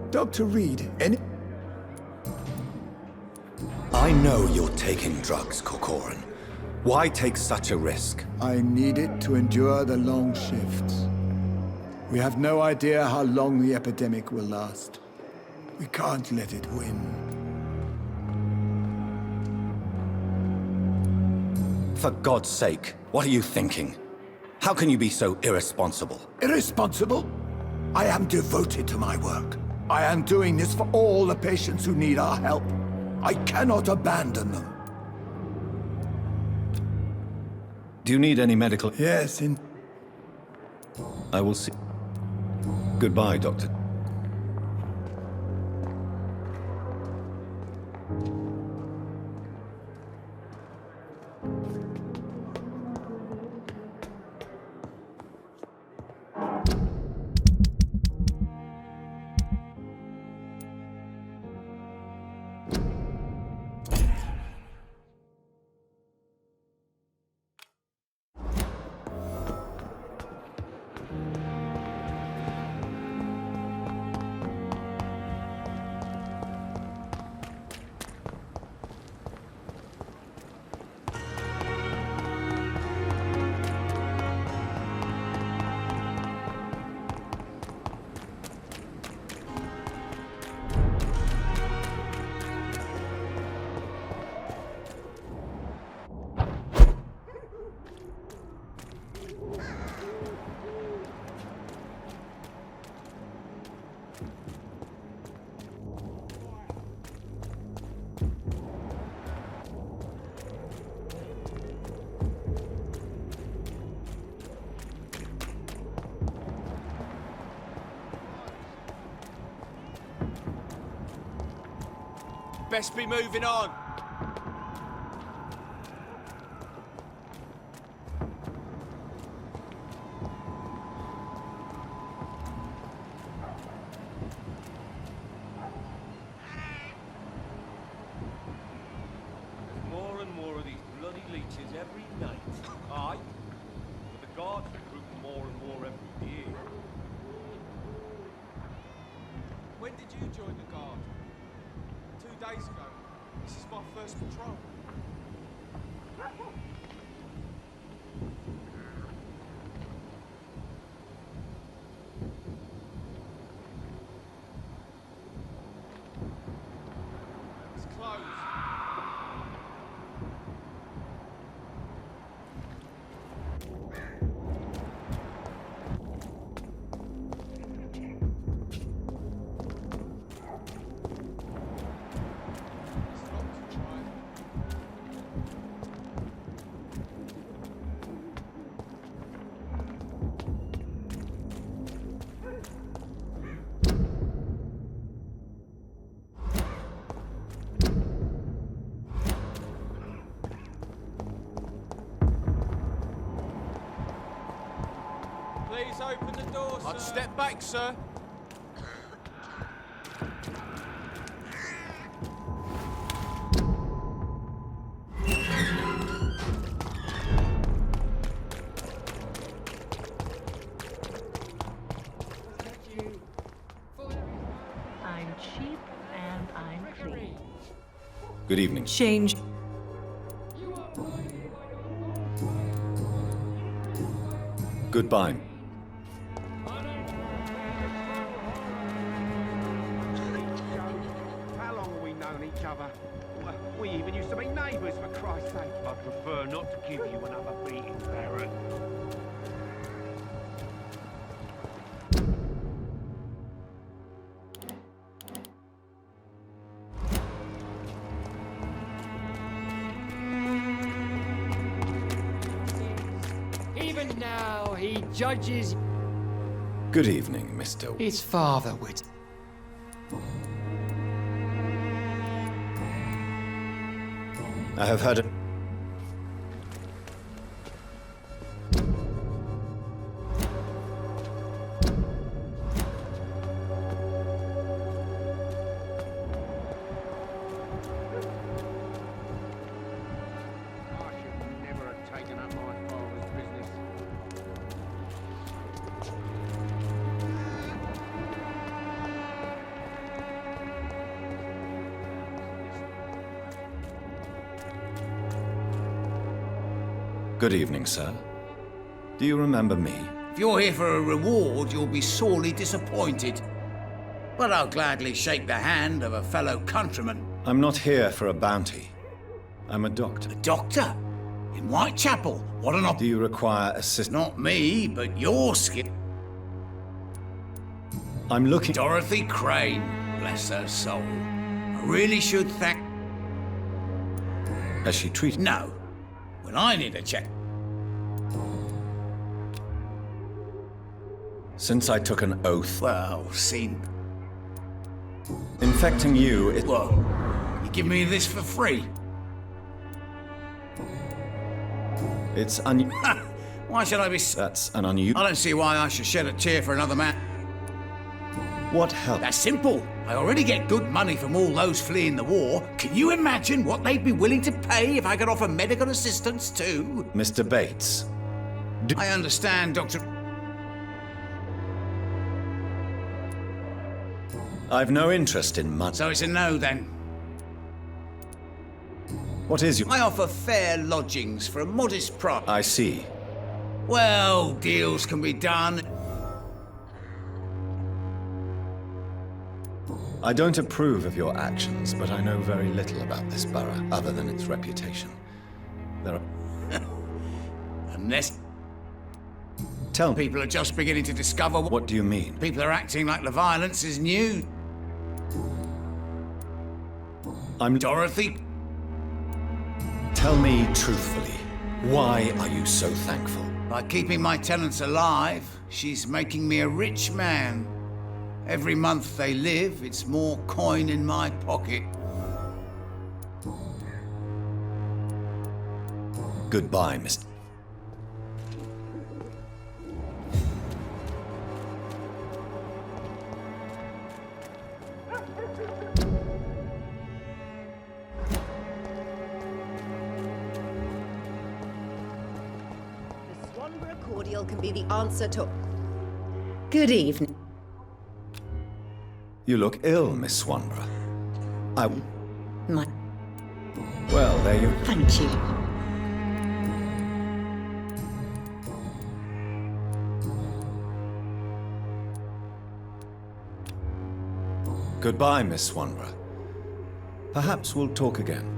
Dr. Reed, I know you're taking drugs, Corcoran. Why take such a risk? I need it to endure the long shifts. We have no idea how long the epidemic will last. We can't let it win. For God's sake, what are you thinking? How can you be so irresponsible? Irresponsible? I am devoted to my work. I am doing this for all the patients who need our help. I cannot abandon them. Do you need any medical... Yes, I will see... Goodbye, Doctor. Best be moving on. More and more of these bloody leeches every night. Aye. But the guards recruit more and more every year. When did you join the guard? 2 days ago. This is my first patrol. It's closed. Please open the door, sir. I'd step back, sir. I'm cheap and I'm clean. Good evening. Change. Goodbye. How long have we known each other? We even used to be neighbours, for Christ's sake. I'd prefer not to give you another beating, Baron. Even now, he judges... Good evening, Mr. His father would... I have heard... Good evening, sir. Do you remember me? If you're here for a reward, you'll be sorely disappointed. But I'll gladly shake the hand of a fellow countryman. I'm not here for a bounty. I'm a doctor. A doctor? In Whitechapel? What an Do you require assistance? Not me, but your skill. I'm looking... Dorothy Crane, bless her soul. I really should thank... Has she treated... No. When I need a check. Since I took an oath... Well, see... Infecting you is... Well, you give me this for free? It's Why should I be... That's an unusual... I don't see why I should shed a tear for another man. What help? That's simple. I already get good money from all those fleeing the war. Can you imagine what they'd be willing to pay if I could offer medical assistance too? Mr. Bates. I understand, Dr. I've no interest in money. So it's a no then. What is your... I offer fair lodgings for a modest price. I see. Well, deals can be done. I don't approve of your actions, but I know very little about this borough, other than its reputation. There are... Unless... Tell me. People are just beginning to discover... What do you mean? People are acting like the violence is new. I'm... Dorothy... Tell me truthfully, why are you so thankful? By keeping my tenants alive, she's making me a rich man. Every month they live, it's more coin in my pocket. Goodbye, Mr. The Swanborough cordial can be the answer to... Good evening. You look ill, Miss Swanborough. My... Well, there you... Thank you. Goodbye, Miss Swanborough. Perhaps we'll talk again.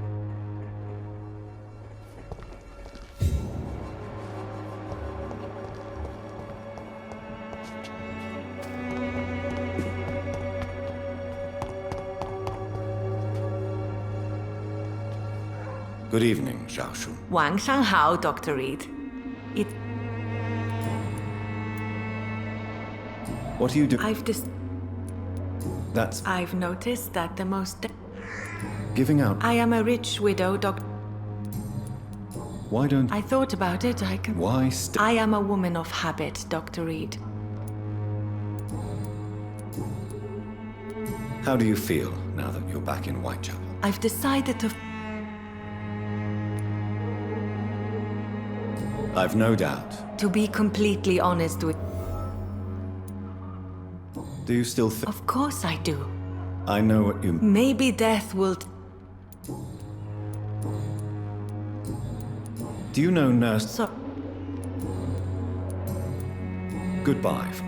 Good evening, Zhao Shun. 晚上好, Dr. Reed. What do you do? That's I've noticed that the most... giving out. I am a rich widow, Dr. Why don't... I thought about it, I can... Why I am a woman of habit, Dr. Reed. How do you feel now that you're back in Whitechapel? I've decided to... I've no doubt. To be completely honest with... Do you still think... Of course I do. I know what you... Maybe death will... Do you know Nurse... Goodbye.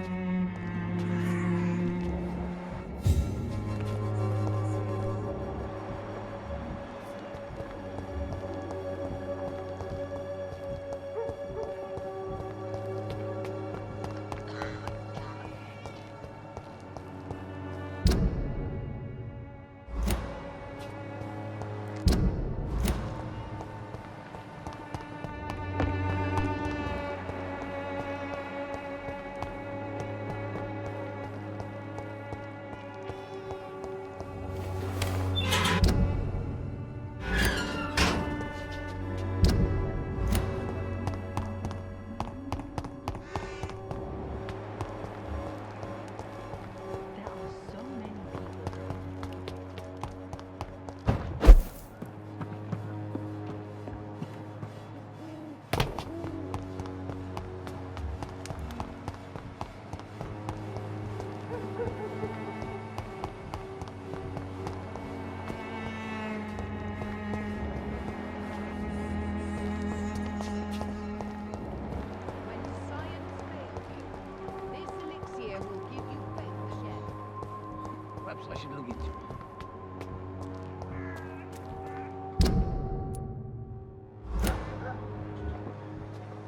Perhaps I should look into it.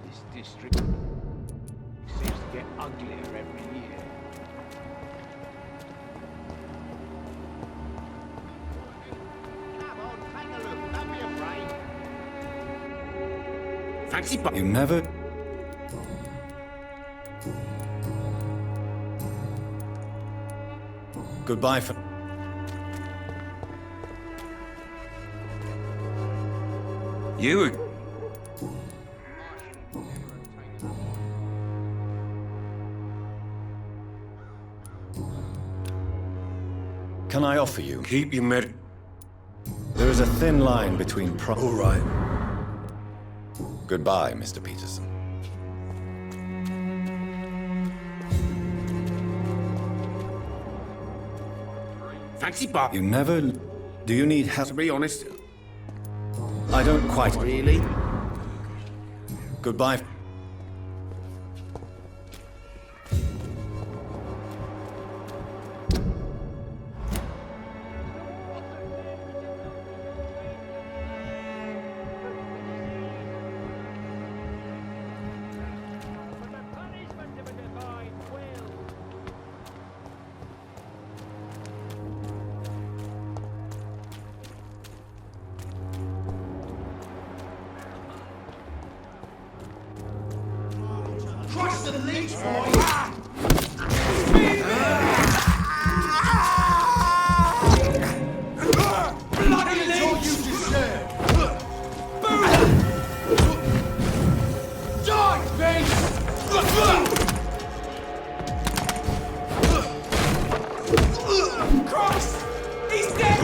This district seems to get uglier every year. Come on, take a look. Don't be afraid. Fancy You never... Goodbye for... You... Can I offer you? Keep your med... There is a thin line between All right. Goodbye, Mr. Peterson. Fancy bar. You never... Do you need help? To be honest... I don't quite... Really? Goodbye. Crush the leech, boy! Bloody leech! You deserve! Die, beast! Christ! He's dead!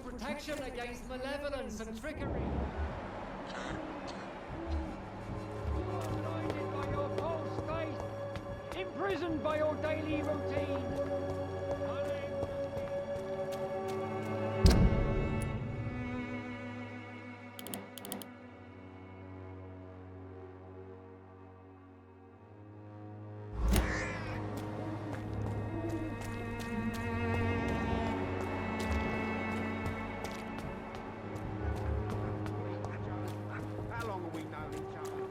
Protection against malevolence and trickery. Blinded by your false faith, imprisoned by your daily routine. How long have we known each other?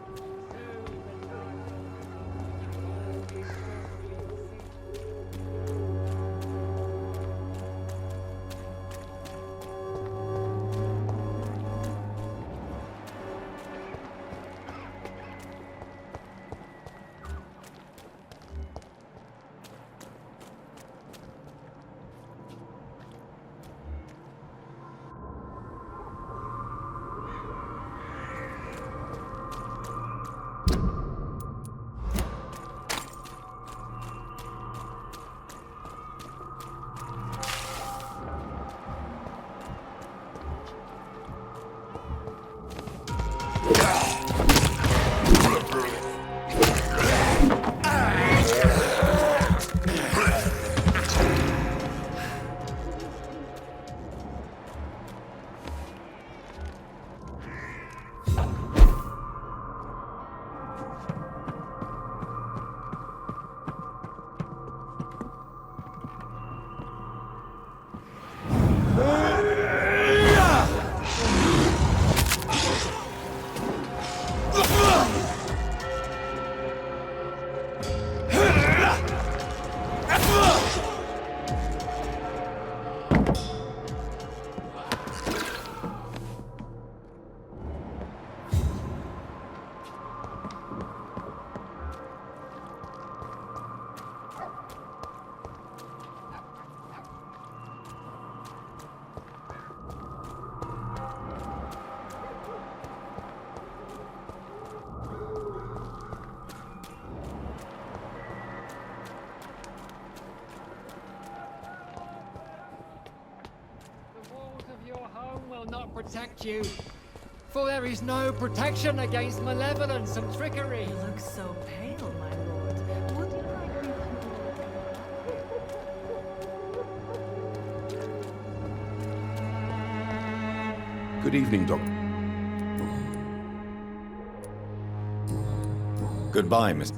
protect you. For there is no protection against malevolence and trickery. You look so pale, my lord. Would you like me to... Good evening, Doc. Goodbye, Miss.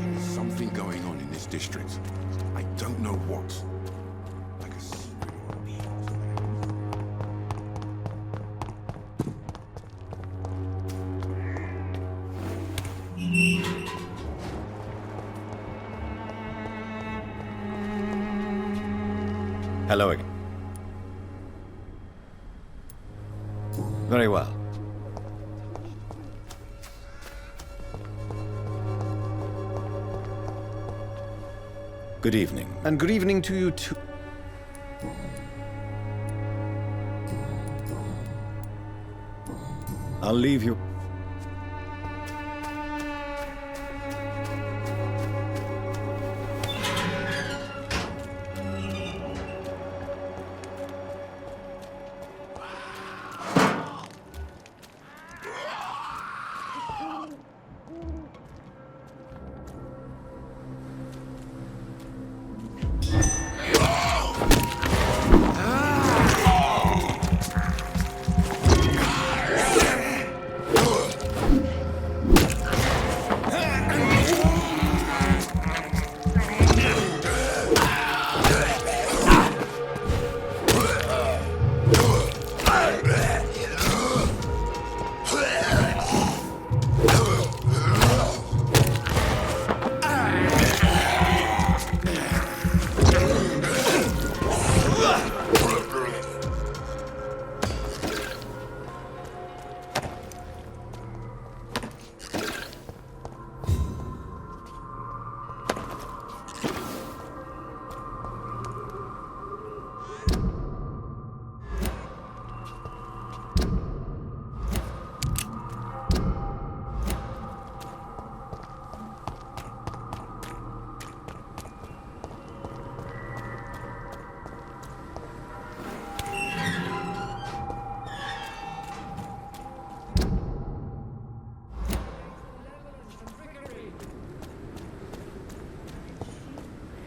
There's something going on in this district. I don't know what. Like a secret or Hello again. Very well. Good evening. And good evening to you too. I'll leave you.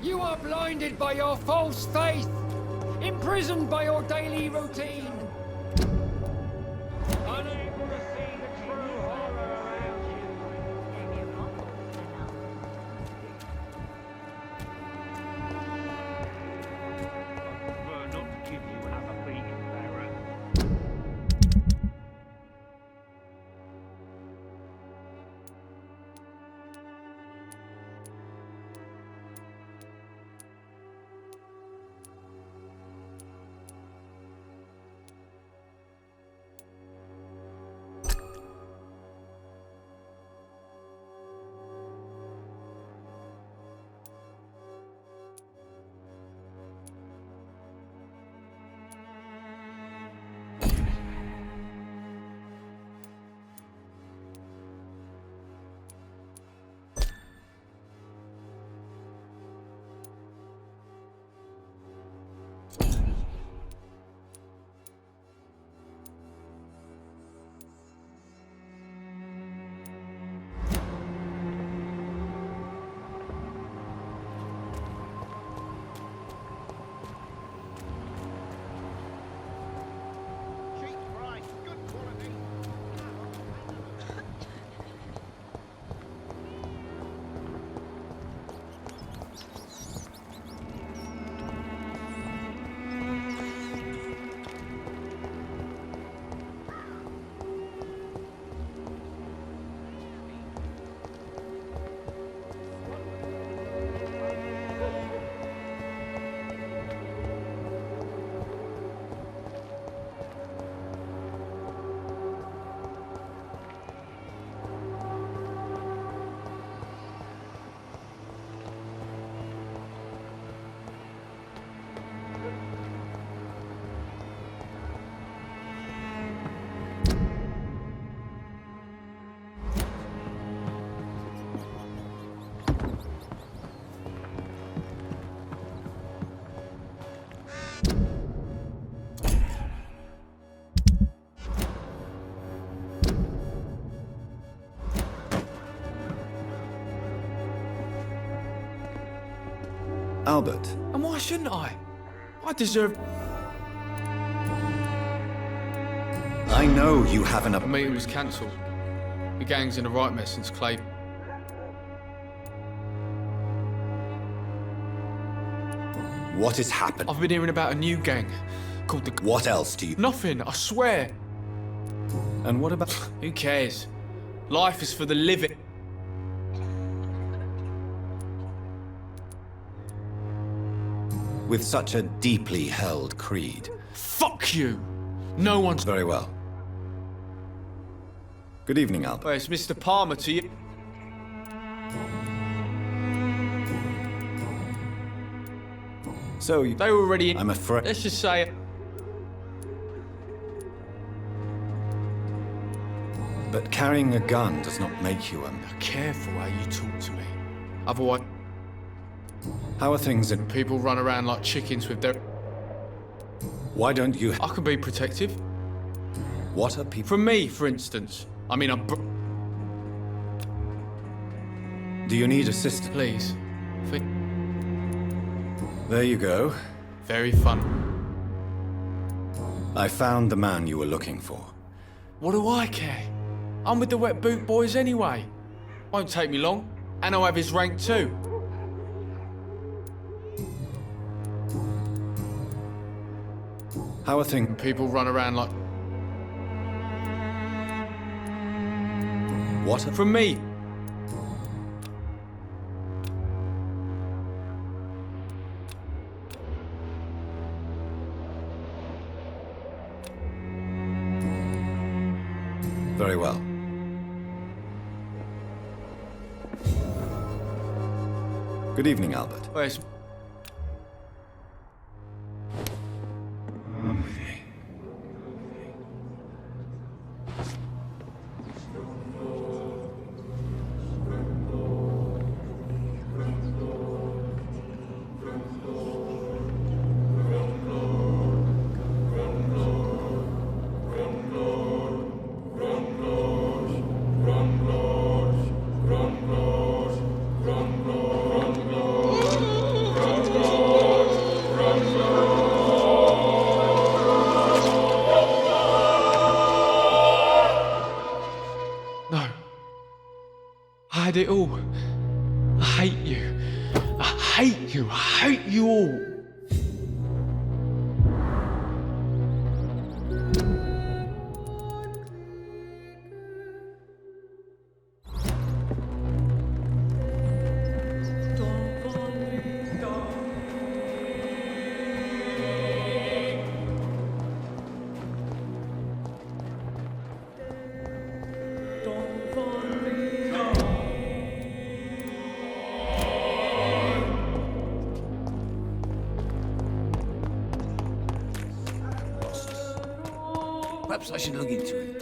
You are blinded by your false faith, imprisoned by your daily routine. Unable to see the true horror around you. I prefer not to give you another beating, Baron. Albert. And why shouldn't I? I deserve... I know you have The meeting was cancelled. The gang's in a right mess since Clay... What has happened? I've been hearing about a new gang called the... What else do you... Nothing, I swear. And what about... Who cares? Life is for the living. With such a deeply held creed. Fuck you! No one's... Very well. Good evening, Albert. Well, it's Mr. Palmer to you. So you... They were already... I'm afraid... Let's just say... But carrying a gun does not make you a... Careful how you talk to me. Otherwise... How are things in... People run around like chickens with their... Why don't you... I can be protective. What are people... From me, for instance. I mean, I'm... Do you need assistance? Please. There you go. Very fun. I found the man you were looking for. What do I care? I'm with the Wet Boot Boys anyway. Won't take me long. And I'll have his rank too. How are things? People run around like... What? From me. Very well. Good evening, Albert. Where's... No. I had it all. I hate you. I hate you. I hate you all. Perhaps I should look into it.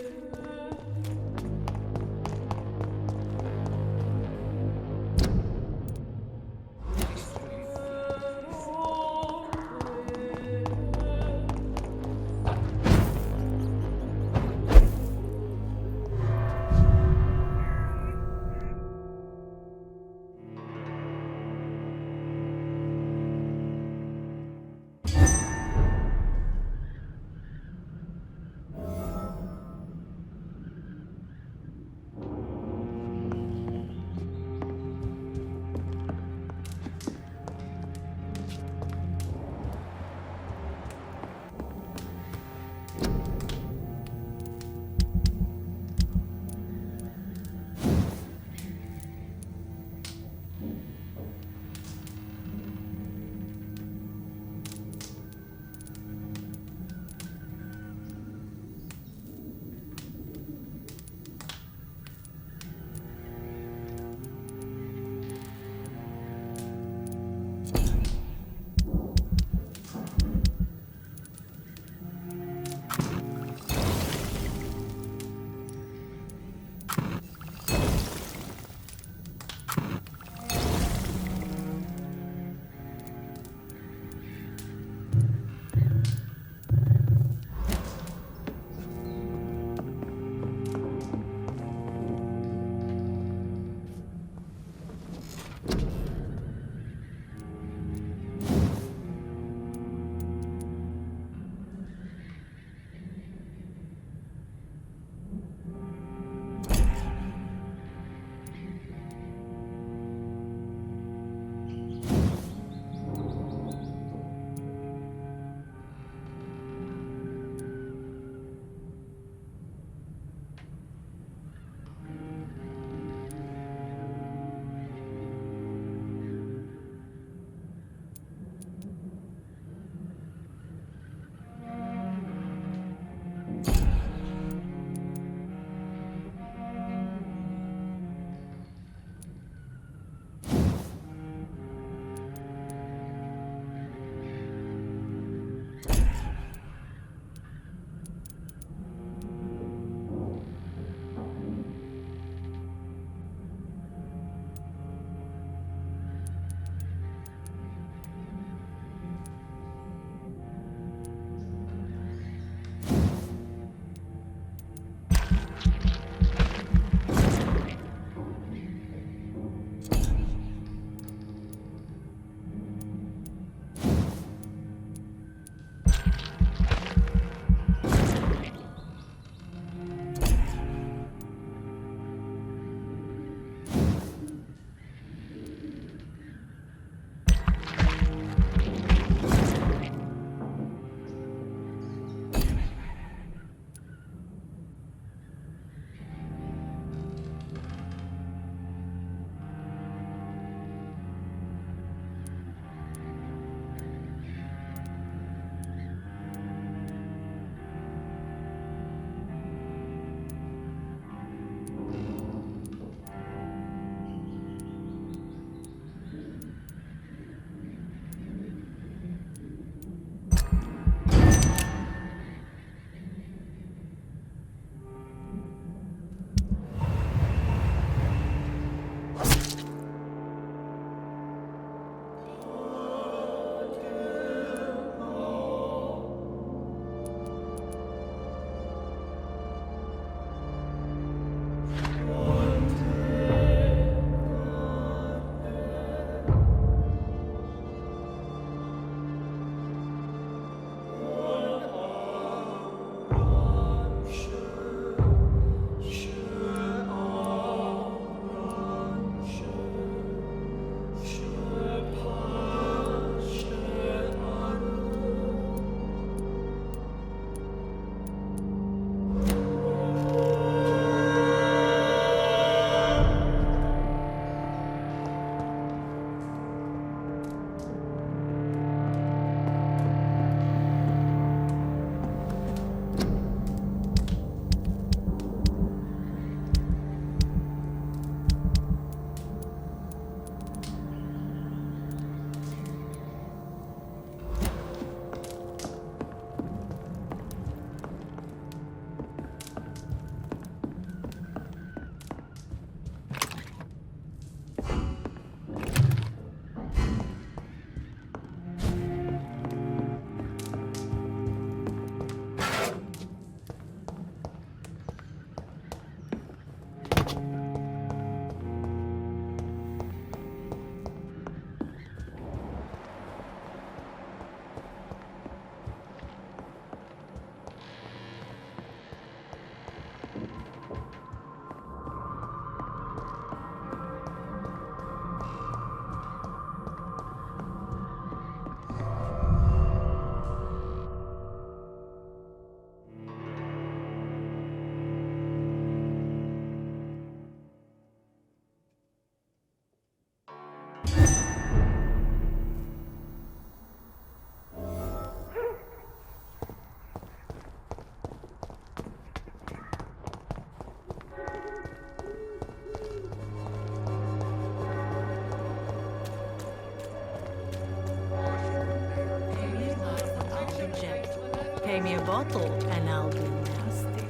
pay me a bottle, and I'll be nasty.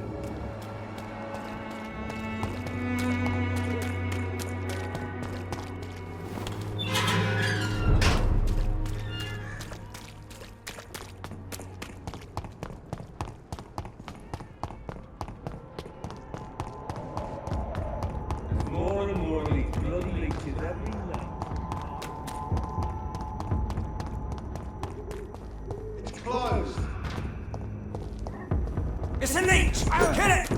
There's more and more of these bloody leeches every night. It's closed. It's a leech! Kill it!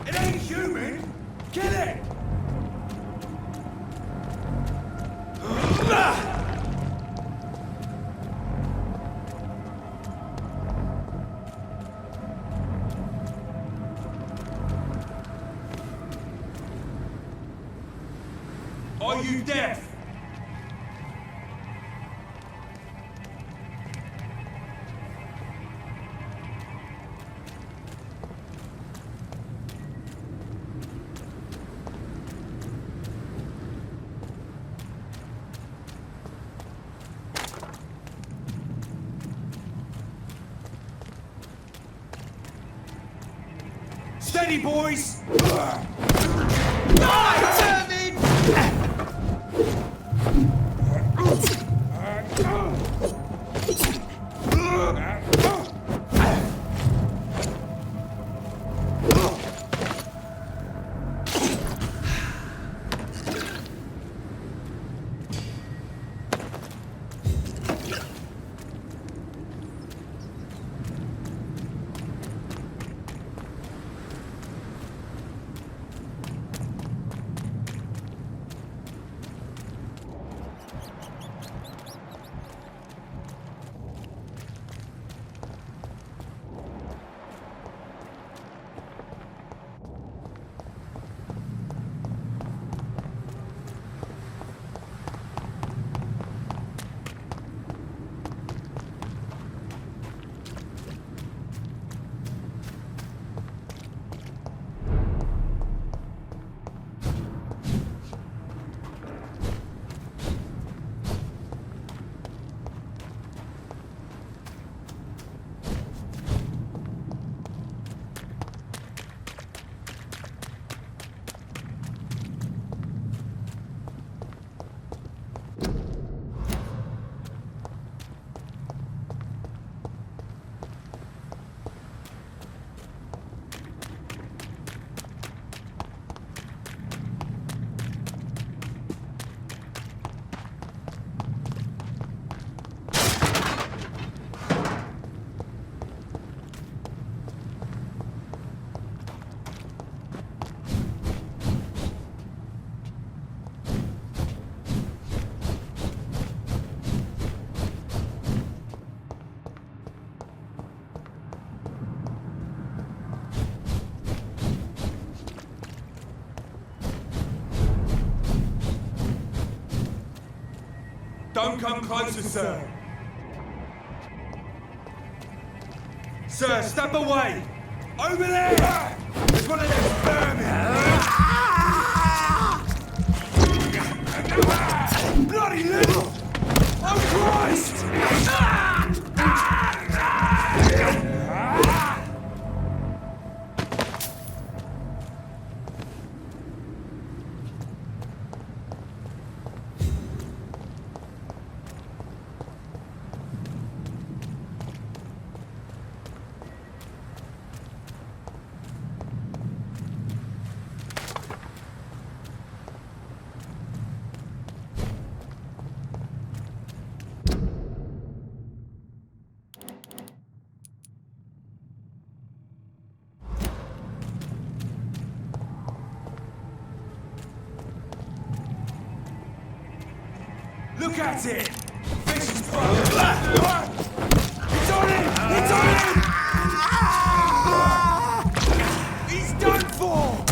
It ain't human! Kill it! Are you deaf? Steady, boys! Don't come closer, sir. Sir, step away! Over there! There's one of them vermin! Bloody little! Oh, Christ! Look at it! Fish is broken! It's on him! It's on him! He's done for!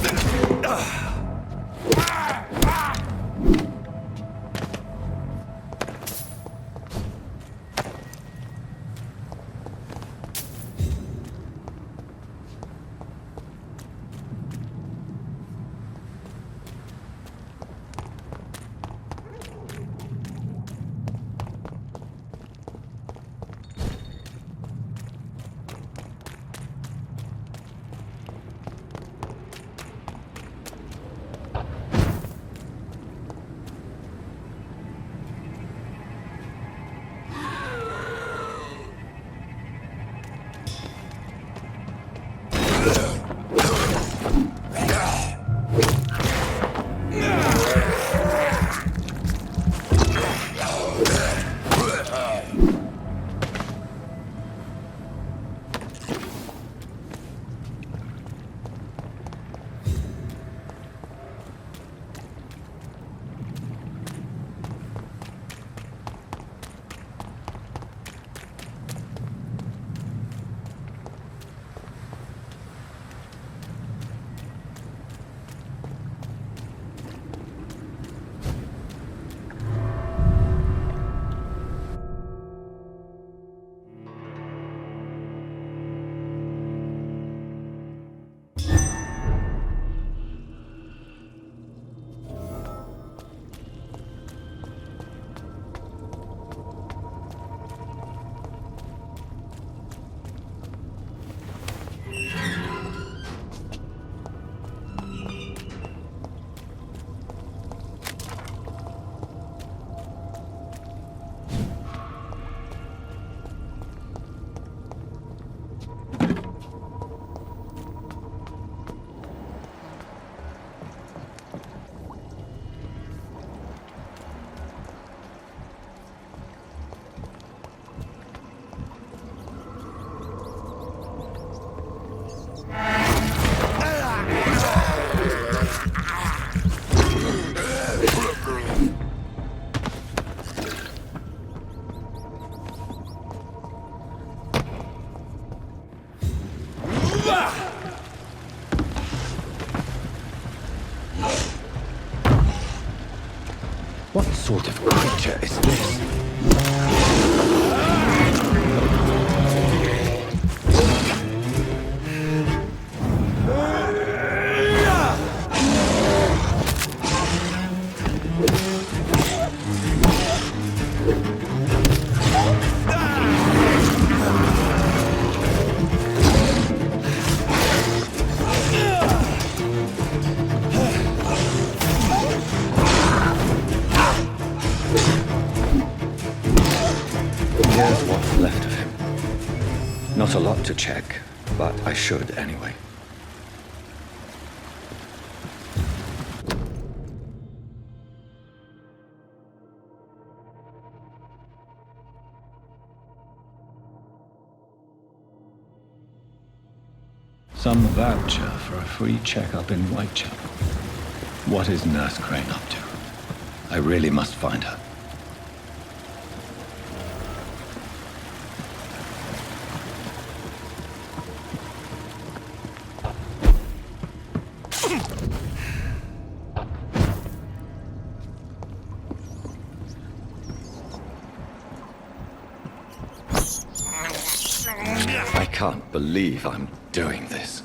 What sort of creature is this? Here's what's left of him. Not a lot to check, but I should anyway. Some voucher for a free checkup in Whitechapel. What is Nurse Crane up to? I really must find her. I can't believe I'm doing this.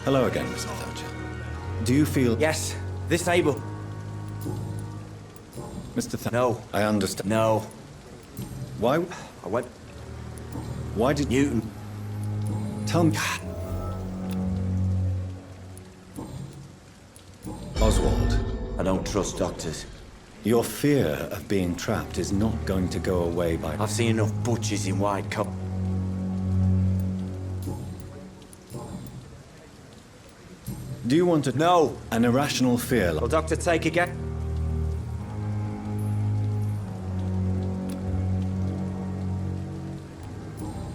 Hello again, Mr. Thatcher. Do you feel... Yes, disabled. Mr. Thatcher... No. I understand. No. Why... I went... Why did... Newton. Tell me... Oswald. I don't trust doctors. Your fear of being trapped is not going to go away by... I've seen enough butchers in white coat. Do you want to... No. An irrational fear... Will Doctor take again?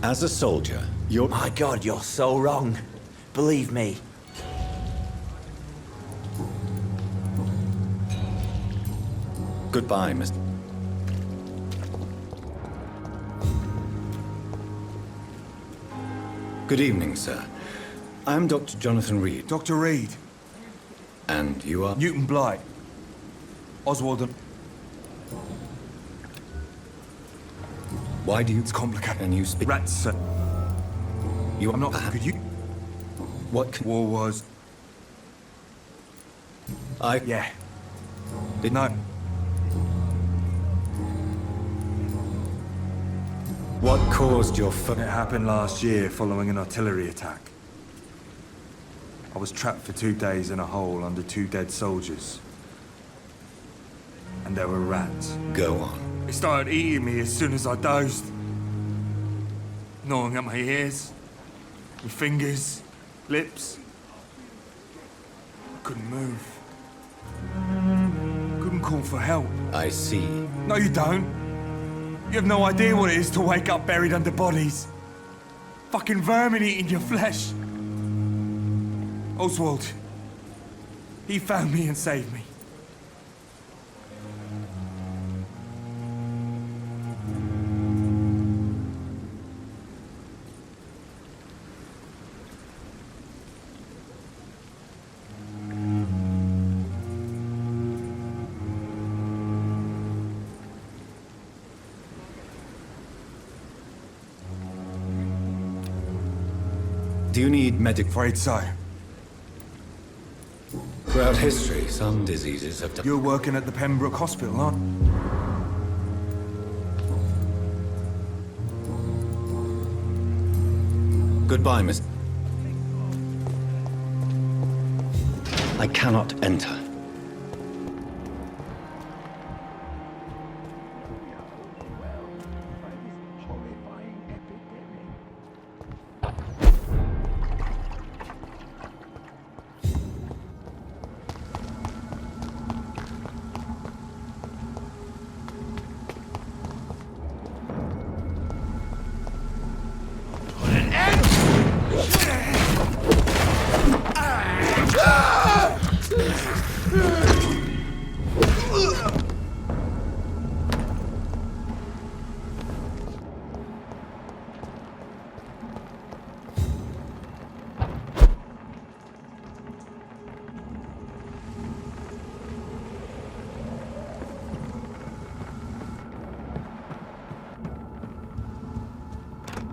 As a soldier, you're... My God, you're so wrong. Believe me. Goodbye, Mr. Good evening, sir. I'm Dr. Jonathan Reed. Dr. Reed. And you are? Newton Blight. Oswald and... Why do you... It's complicated. Can you speak? Rats, sir. You... I'm not... Could you... What can... War was... Yeah. Did... No. What caused your... It happened last year following an artillery attack. I was trapped for 2 days in a hole under 2 dead soldiers. And there were rats. Go on. They started eating me as soon as I dozed. Gnawing at my ears, my fingers, lips. I couldn't move. Couldn't call for help. I see. No, you don't. You have no idea what it is to wake up buried under bodies. Fucking vermin eating your flesh. Oswald. He found me and saved me. Do you need medic... Afraid so. Throughout history, some diseases have... You're working at the Pembroke Hospital, aren't you? Goodbye, Miss... I cannot enter.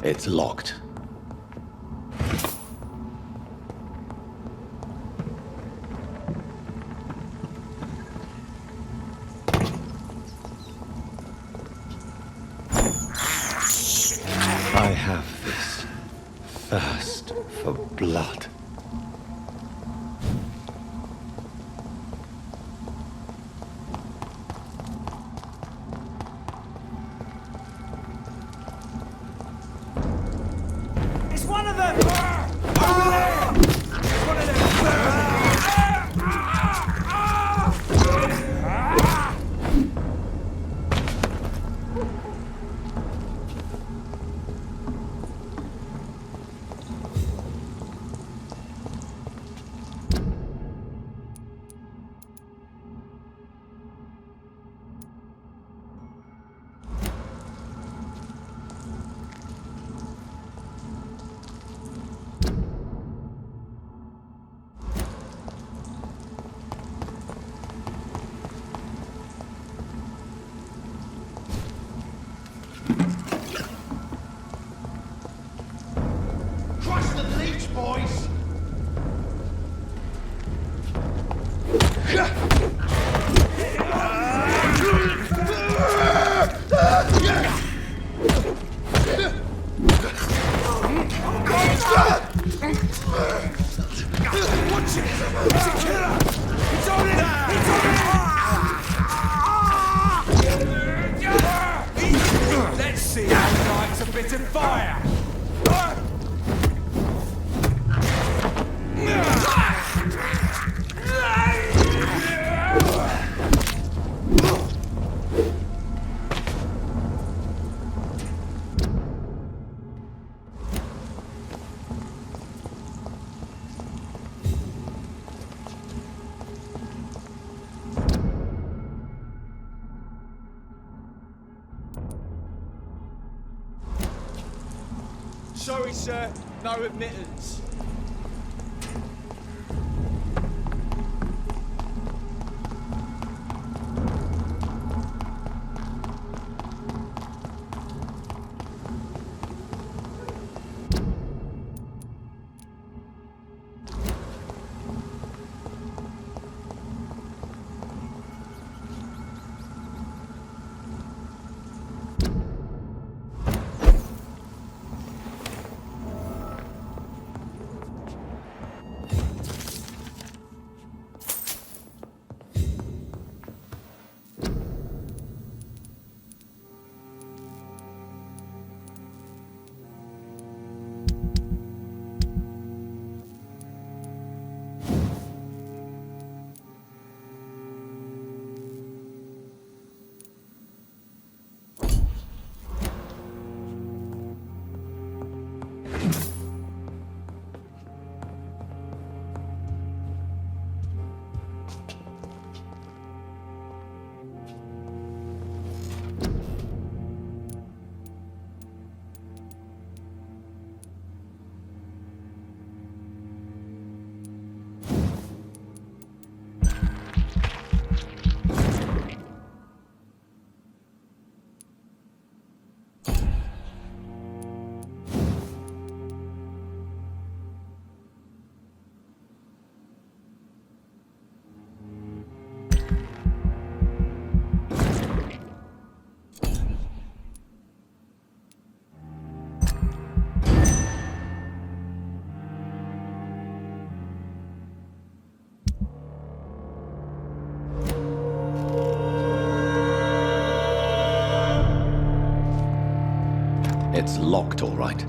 It's locked. I have this thirst for blood. It's one of them! Over there! It's one of them! Watch it! It's a killer! It's on it! It's on it! Let's see how he likes a bit of fire! Sorry, sir. No admittance. It's locked, all right.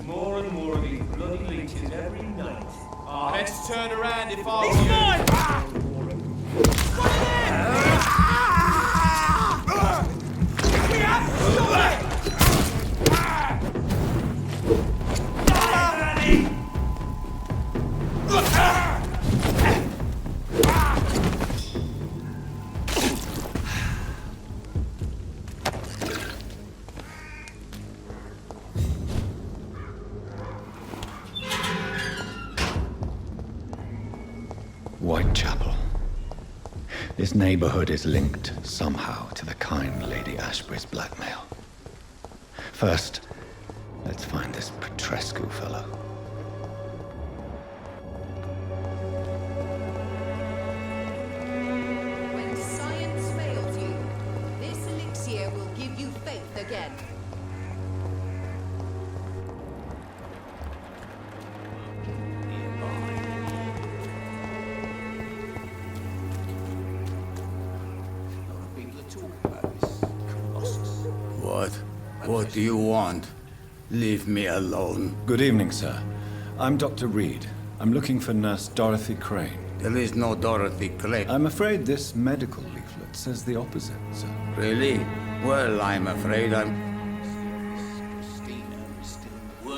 More and more of these bloody leeches every night. Best turn around if I were you. We have to stop it! Whitechapel. This neighborhood is linked somehow to the kind Lady Ashbury's blackmail. First, let's find this Petrescu fellow. When science fails you, this elixir will give you faith again. What do you want? Leave me alone. Good evening, sir. I'm Dr. Reed. I'm looking for Nurse Dorothy Crane. There is no Dorothy Crane. I'm afraid this medical leaflet says the opposite, sir. Really? Well, I'm afraid I'm...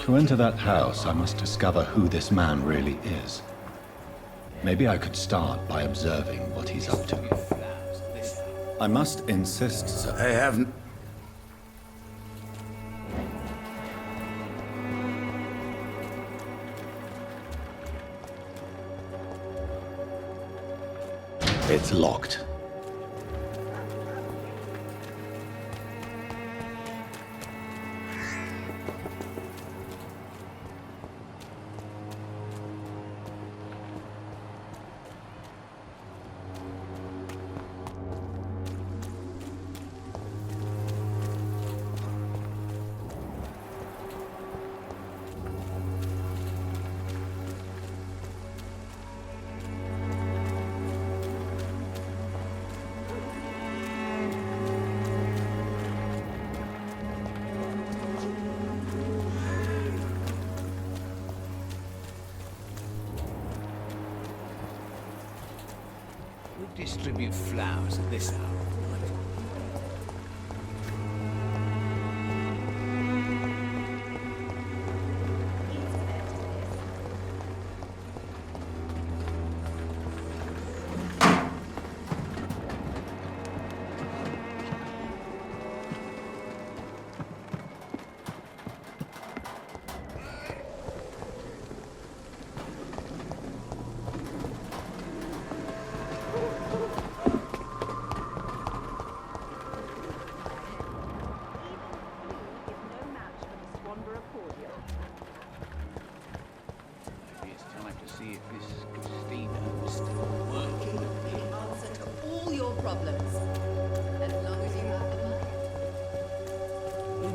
To enter that house, I must discover who this man really is. Maybe I could start by observing what he's up to. I must insist, sir. I haven't... It's locked. Distribute flowers at this hour of night.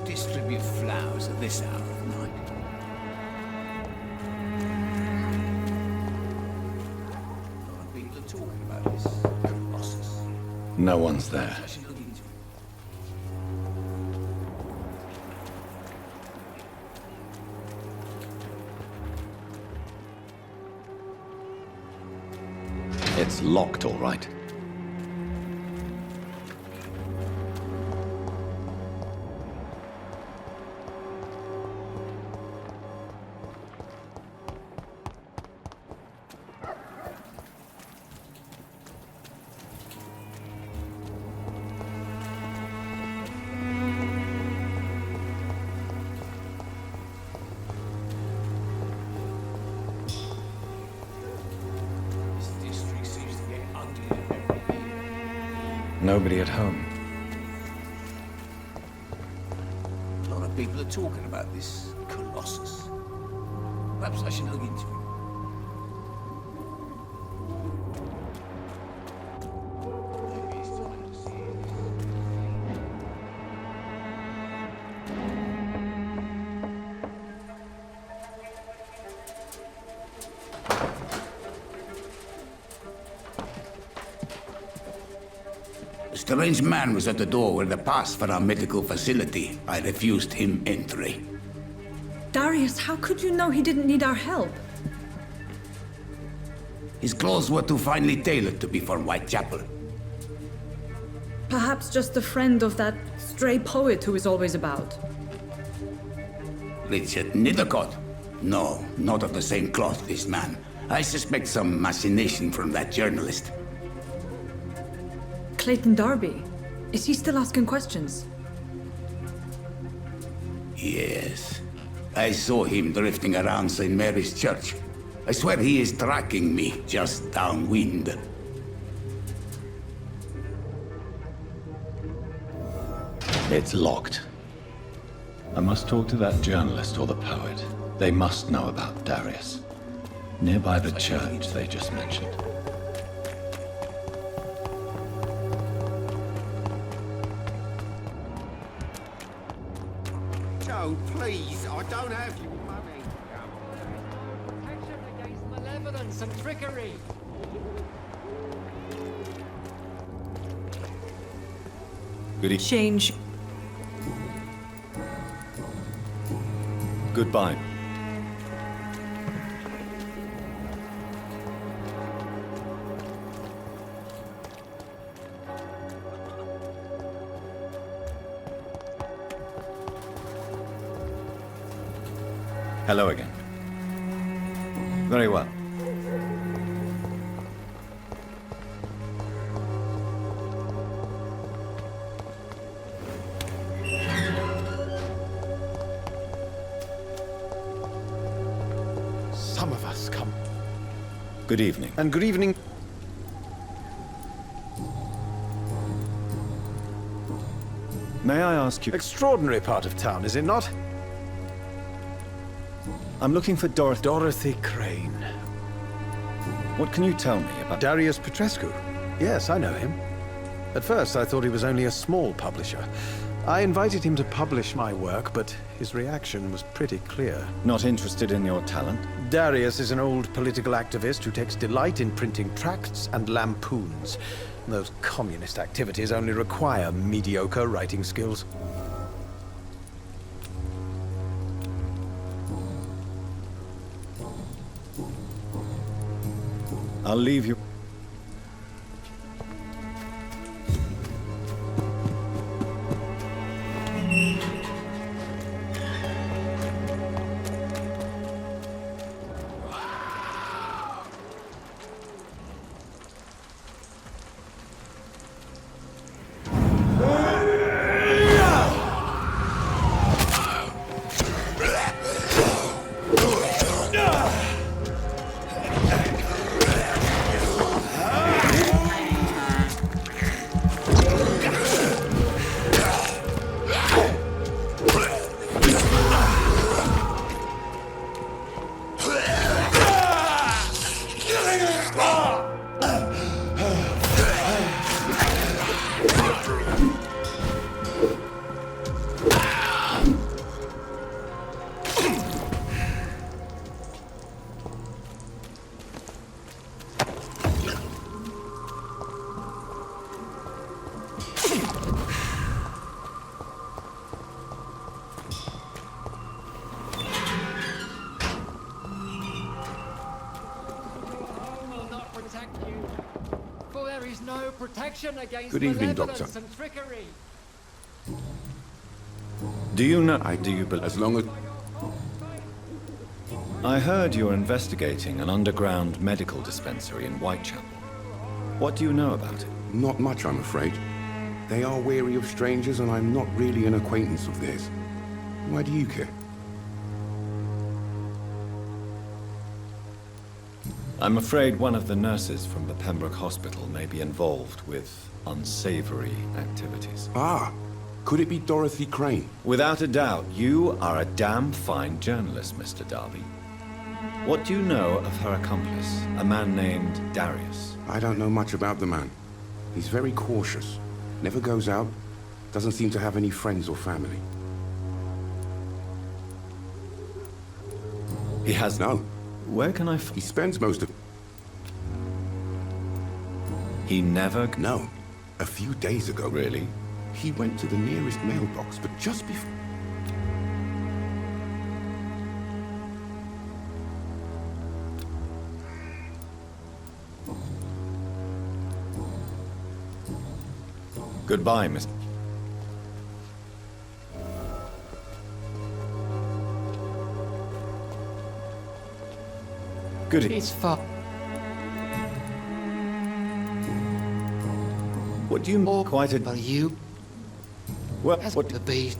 Distribute flowers at this hour of night. A lot of people are talking about this Colossus. No one's there. I should look into it. It's locked, all right. Nobody at home. A lot of people are talking about this Colossus. Perhaps I should look into it. Maybe it's time to see it. A strange man was at the door with a pass for our medical facility. I refused him entry. Darius, how could you know he didn't need our help? His clothes were too finely tailored to be for Whitechapel. Perhaps just a friend of that stray poet who is always about. Richard Nethercott? No, not of the same cloth, this man. I suspect some machination from that journalist. Clayton Darby. Is he still asking questions? Yes. I saw him drifting around St. Mary's Church. I swear he is tracking me just downwind. It's locked. I must talk to that journalist or the poet. They must know about Darius. Nearby the church they just mentioned. Joe, please, I don't have your money. Protection against malevolence and trickery. Good Change. Goodbye. Hello again. Very well. Some of us come. Good evening. And good evening. May I ask you... Extraordinary part of town, is it not? I'm looking for Dorothy Crane. What can you tell me about... Darius Petrescu? Yes, I know him. At first, I thought he was only a small publisher. I invited him to publish my work, but his reaction was pretty clear. Not interested in your talent? Darius is an old political activist who takes delight in printing tracts and lampoons. Those communist activities only require mediocre writing skills. I'll leave you. Good evening, Doctor. Do you know... do you believe... As long as... I heard you're investigating an underground medical dispensary in Whitechapel. What do you know about it? Not much, I'm afraid. They are wary of strangers, and I'm not really an acquaintance of theirs. Why do you care? I'm afraid one of the nurses from the Pembroke Hospital may be involved with unsavory activities. Ah, could it be Dorothy Crane? Without a doubt, you are a damn fine journalist, Mr. Darby. What do you know of her accomplice, a man named Darius? I don't know much about the man. He's very cautious. Never goes out. Doesn't seem to have any friends or family. He has... No. Where can I... He spends most of... He never... No. A few days ago. Really? He went to the nearest mailbox, but just before... Goodbye, Miss... Good. It's far. What do you mean? Quite a... Well, you... Well, has what... to be...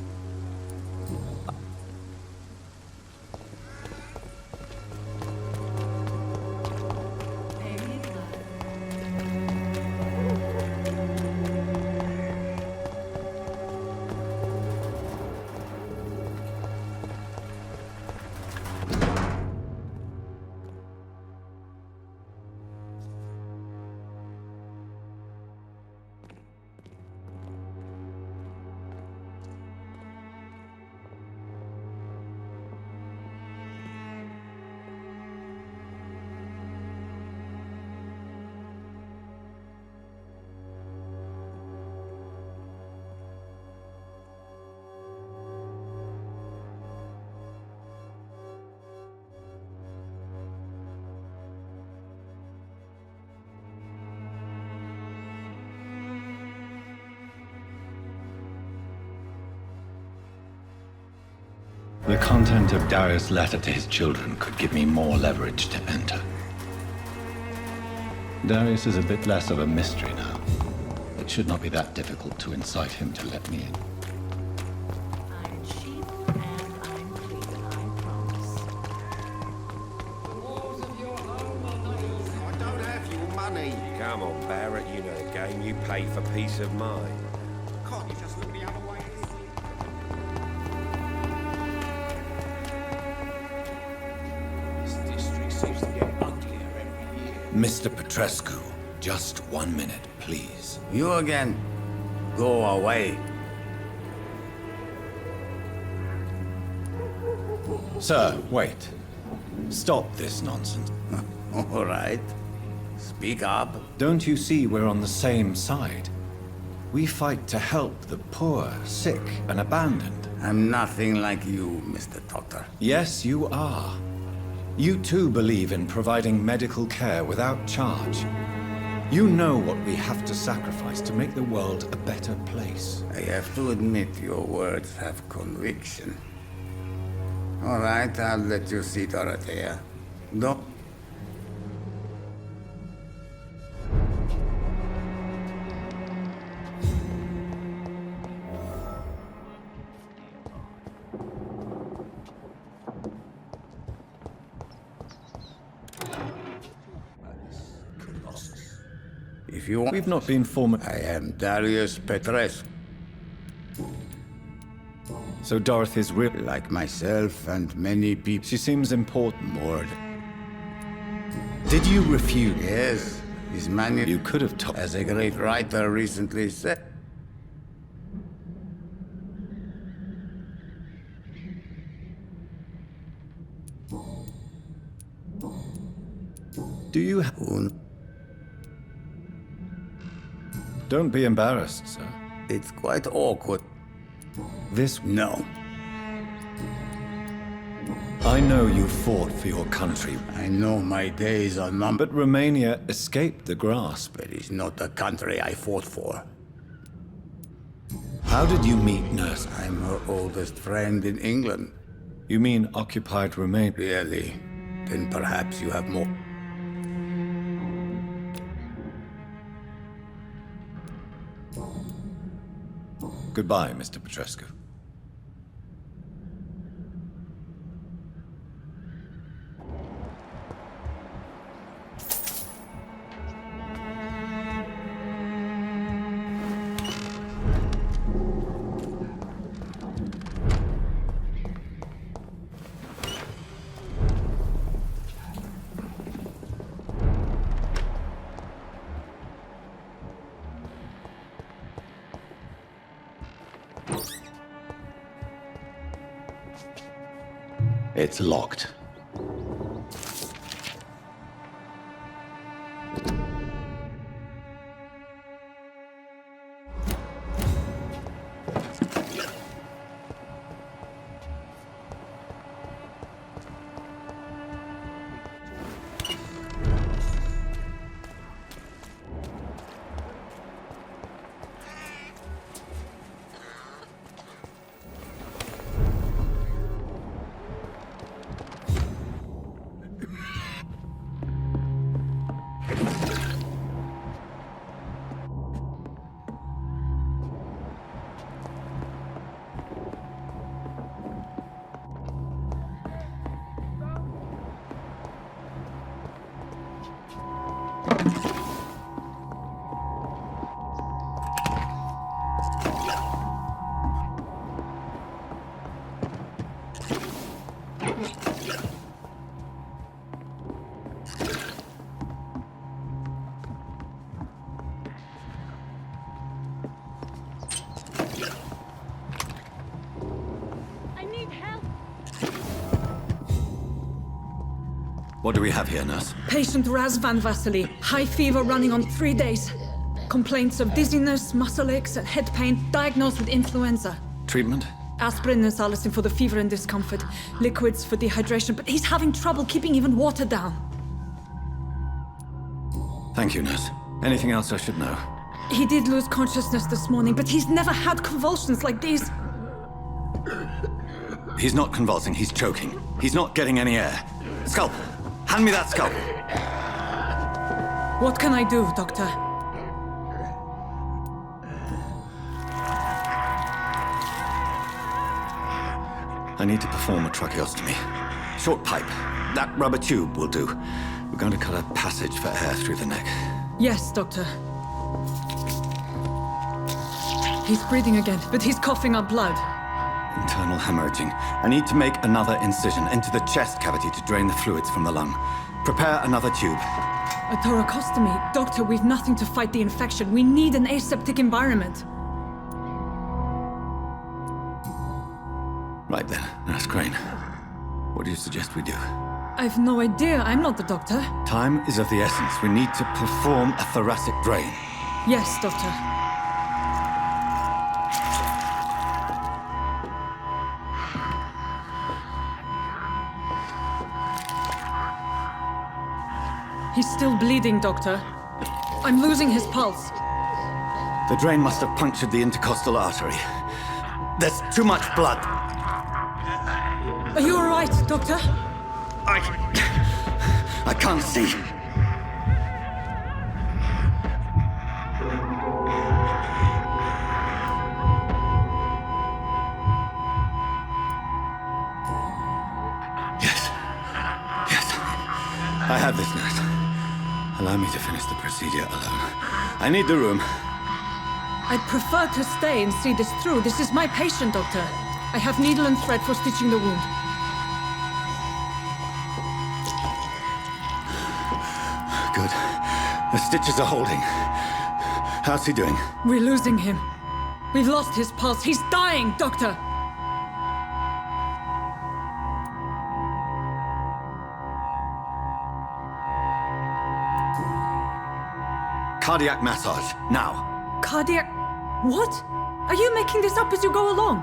The content of Darius' letter to his children could give me more leverage to enter. Darius is a bit less of a mystery now. It should not be that difficult to incite him to let me in. I'm cheap and I'm clean, I promise. I don't have your money. Come on, Barrett, you know the game. You pay for peace of mind. Can't you just look the other way? This district seems to get uglier every year. Mr. Petrescu, just 1 minute, please. You again. Go away. Sir, wait. Stop this nonsense. All right. Speak up. Don't you see we're on the same side? We fight to help the poor, sick, and abandoned. I'm nothing like you, Mr. Doctor. Yes, you are. You too believe in providing medical care without charge. You know what we have to sacrifice to make the world a better place. I have to admit your words have conviction. All right, I'll let you see Dorothea. Don't... If you want... We've not been formed. I am Darius Petrescu. So Dorothy's real... Like myself and many people... She seems important. More. Did you refuse? Yes. His manu... You could have told... As a great writer recently said... Do you... Don't be embarrassed, sir. It's quite awkward. This... No. I know you fought for your country. I know my days are numbered. But Romania escaped the grasp. It is not the country I fought for. How did you meet Nurse? I'm her oldest friend in England. You mean occupied Romania? Really? Then perhaps you have more. Goodbye, Mr. Petrescu. It's locked. What do we have here, nurse? Patient Razvan Vasily. High fever running on 3 days. Complaints of dizziness, muscle aches, and head pain. Diagnosed with influenza. Treatment? Aspirin and salicin for the fever and discomfort. Liquids for dehydration, but he's having trouble keeping even water down. Thank you, nurse. Anything else I should know? He did lose consciousness this morning, but he's never had convulsions like these. He's not convulsing, he's choking. He's not getting any air. Scalpel! Hand me that scalpel! What can I do, Doctor? I need to perform a tracheostomy. Short pipe. That rubber tube will do. We're going to cut a passage for air through the neck. Yes, Doctor. He's breathing again, but he's coughing up blood. Internal hemorrhaging. I need to make another incision into the chest cavity to drain the fluids from the lung. Prepare another tube. A thoracostomy? Doctor, we've nothing to fight the infection. We need an aseptic environment. Right then, Nurse Crane. What do you suggest we do? I've no idea. I'm not the doctor. Time is of the essence. We need to perform a thoracic drain. Yes, Doctor. He's still bleeding, Doctor. I'm losing his pulse. The drain must have punctured the intercostal artery. There's too much blood. Are you all right, Doctor? I can't see. Yes. I have this, nurse. Allow me to finish the procedure alone. I need the room. I'd prefer to stay and see this through. This is my patient, Doctor. I have needle and thread for stitching the wound. Good. The stitches are holding. How's he doing? We're losing him. We've lost his pulse. He's dying, Doctor! Cardiac massage, now. Cardiac... What? Are you making this up as you go along?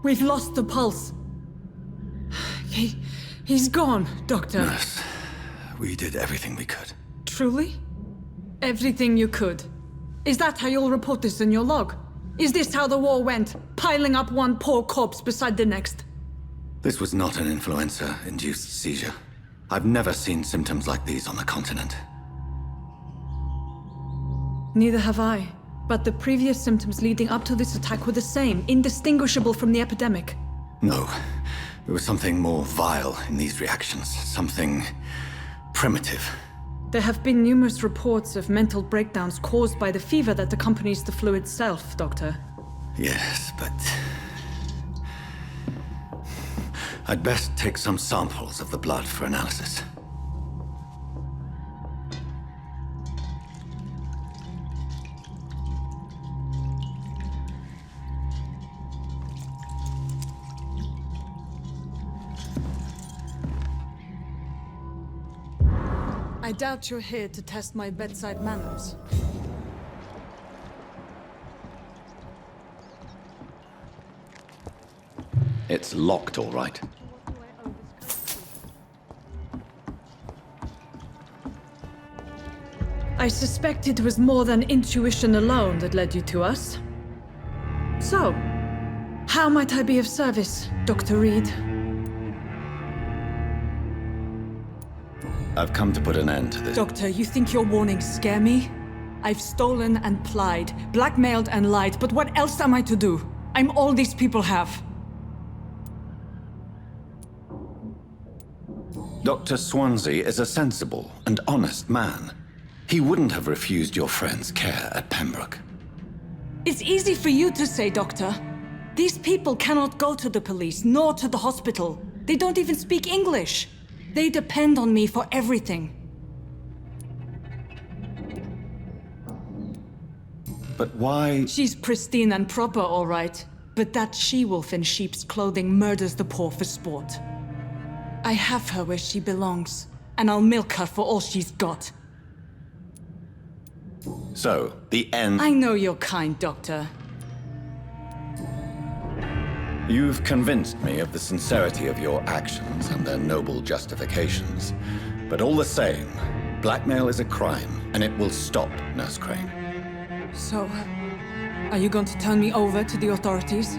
We've lost the pulse. He's gone, Doctor. Nurse, we did everything we could. Truly? Everything you could. Is that how you'll report this in your log? Is this how the war went? Piling up one poor corpse beside the next? This was not an influenza-induced seizure. I've never seen symptoms like these on the continent. Neither have I. But the previous symptoms leading up to this attack were the same, indistinguishable from the epidemic. No. There was something more vile in these reactions. Something primitive. There have been numerous reports of mental breakdowns caused by the fever that accompanies the flu itself, Doctor. Yes, but... I'd best take some samples of the blood for analysis. I doubt you're here to test my bedside manners. It's locked, all right. I suspect it was more than intuition alone that led you to us. So, how might I be of service, Dr. Reed? I've come to put an end to this. Doctor, you think your warnings scare me? I've stolen and plied, blackmailed and lied, but what else am I to do? I'm all these people have. Dr. Swansea is a sensible and honest man. He wouldn't have refused your friend's care at Pembroke. It's easy for you to say, Doctor. These people cannot go to the police, nor to the hospital. They don't even speak English. They depend on me for everything. But why... She's pristine and proper, all right. But that she-wolf in sheep's clothing murders the poor for sport. I have her where she belongs, and I'll milk her for all she's got. So, the end... I know you're kind, Doctor. You've convinced me of the sincerity of your actions and their noble justifications. But all the same, blackmail is a crime, and it will stop, Nurse Crane. So, are you going to turn me over to the authorities?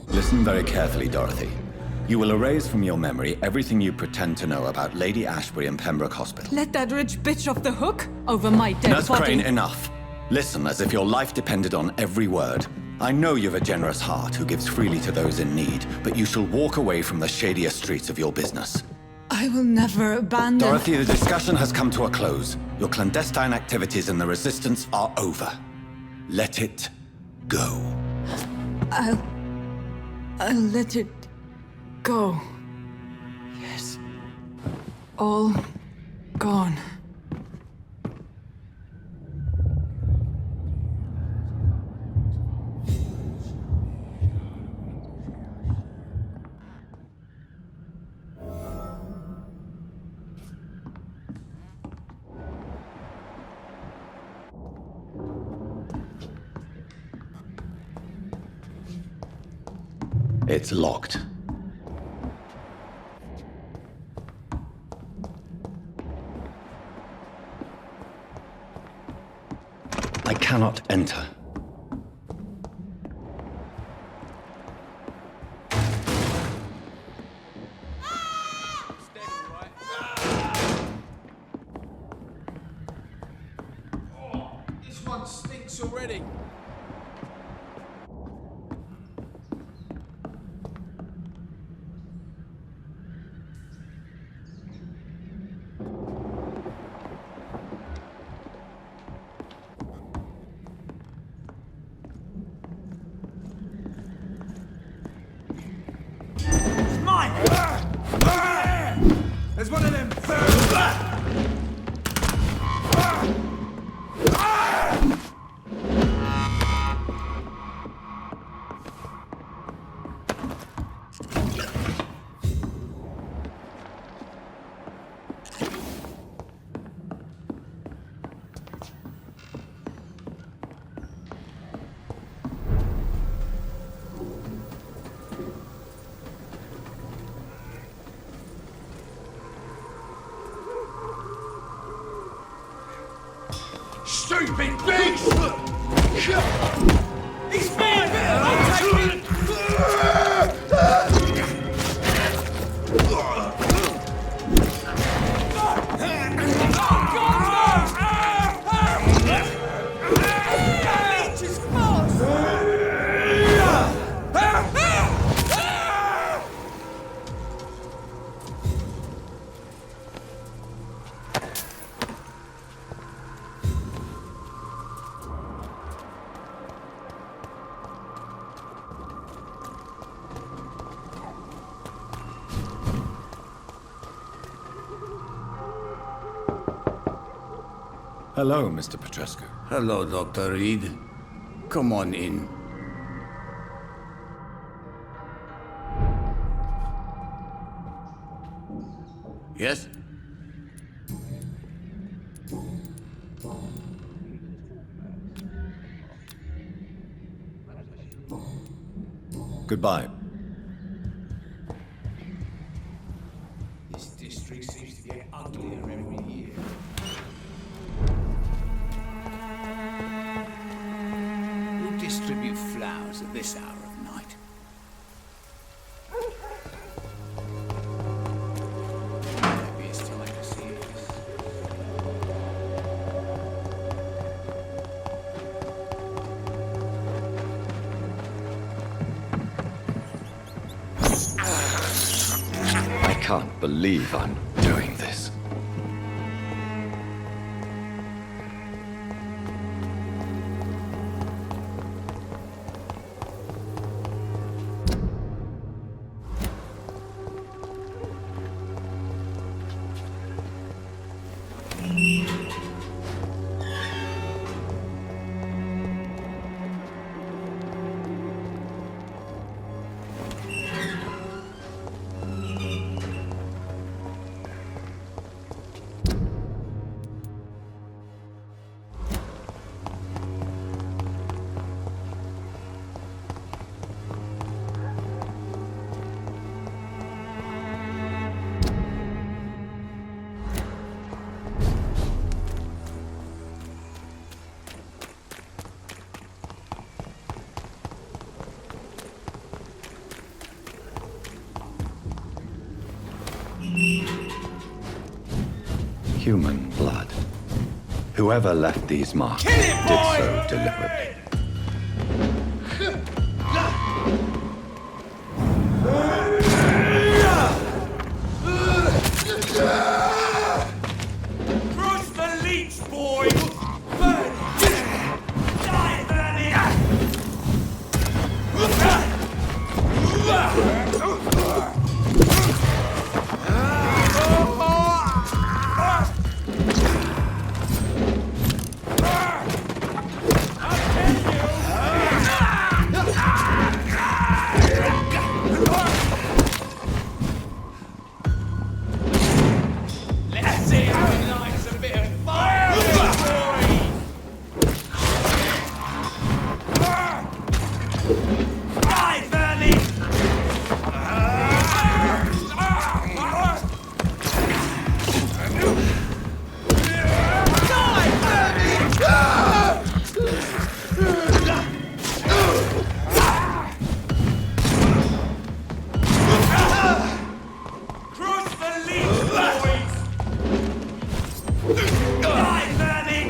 Listen very carefully, Dorothy. You will erase from your memory everything you pretend to know about Lady Ashbury and Pembroke Hospital. Let that rich bitch off the hook over my dead Nurse body. Crane, enough. Listen as if your life depended on every word. I know you've a generous heart who gives freely to those in need, but you shall walk away from the shadier streets of your business. I will never abandon... Dorothy, the discussion has come to a close. Your clandestine activities in the Resistance are over. Let it go. I'll let it go. Yes. All gone. It's locked. I cannot enter. This one stinks already. There's one of them! Stupid beast! He's mine! I'll take it! Hello, Mr. Petrescu. Hello, Dr. Reed. Come on in. Yes? Goodbye. This district seems to get uglier every year. Who distribute flowers at this hour of night? Maybe it's time to see this. I can't believe I'm doing this. Human blood. Whoever left these marks Kill him, did boy! so deliberately. Crush the leech, boy! Burn! Die, Vermin! Let's see who likes a bit of fire, boy! Die, Vermin! Crush the leech, boys! Die, Vermin!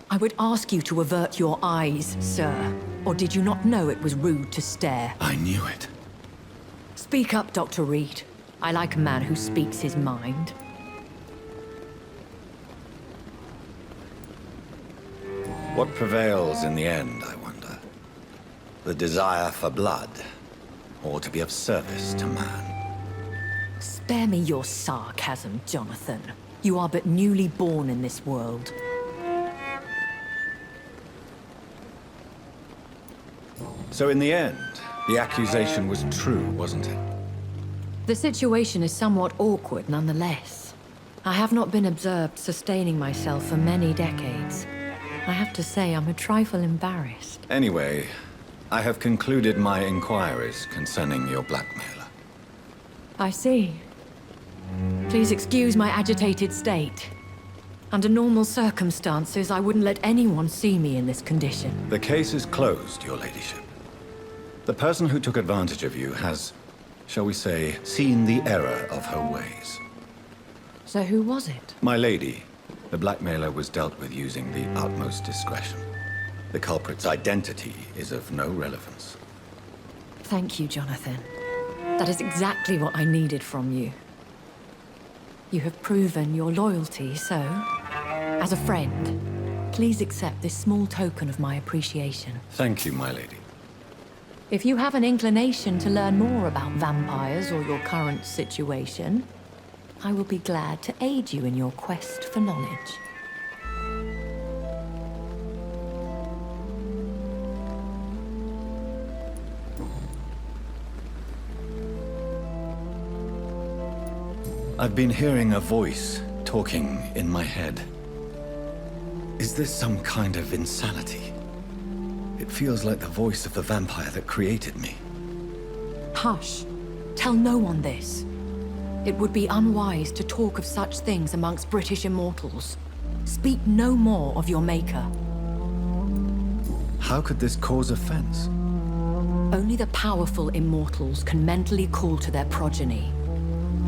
I would ask you to avert your eyes, sir. Or did you not know it was rude to stare? I knew it. Speak up, Dr. Reed. I like a man who speaks his mind. What prevails in the end, I wonder? The desire for blood, or to be of service to man? Spare me your sarcasm, Jonathan. You are but newly born in this world. So in the end, the accusation was true, wasn't it? The situation is somewhat awkward nonetheless. I have not been observed sustaining myself for many decades. I have to say I'm a trifle embarrassed. Anyway, I have concluded my inquiries concerning your blackmailer. I see. Please excuse my agitated state. Under normal circumstances, I wouldn't let anyone see me in this condition. The case is closed, your ladyship. The person who took advantage of you has, shall we say, seen the error of her ways. So who was it? My lady, the blackmailer was dealt with using the utmost discretion. The culprit's identity is of no relevance. Thank you, Jonathan. That is exactly what I needed from you. You have proven your loyalty, so, as a friend, please accept this small token of my appreciation. Thank you, my lady. If you have an inclination to learn more about vampires or your current situation, I will be glad to aid you in your quest for knowledge. I've been hearing a voice talking in my head. Is this some kind of insanity? It feels like the voice of the vampire that created me. Hush. Tell no one this. It would be unwise to talk of such things amongst British immortals. Speak no more of your maker. How could this cause offense? Only the powerful immortals can mentally call to their progeny.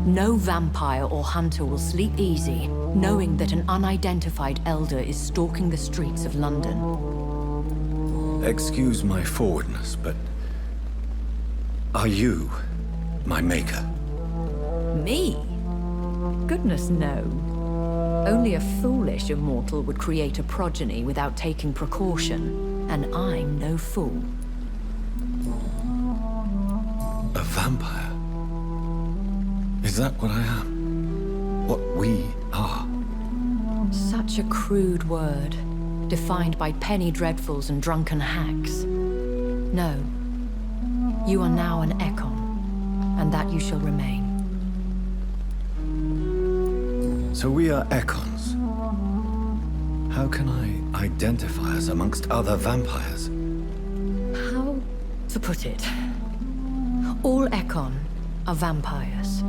No vampire or hunter will sleep easy, knowing that an unidentified elder is stalking the streets of London. Excuse my forwardness, but... are you my maker? Me? Goodness, no. Only a foolish immortal would create a progeny without taking precaution, and I'm no fool. A vampire? Is that what I am? What we are? Such a crude word, defined by penny dreadfuls and drunken hacks. No. You are now an Ekon, and that you shall remain. So we are Ekons. How can I identify us amongst other vampires? How to put it? All Ekon are vampires.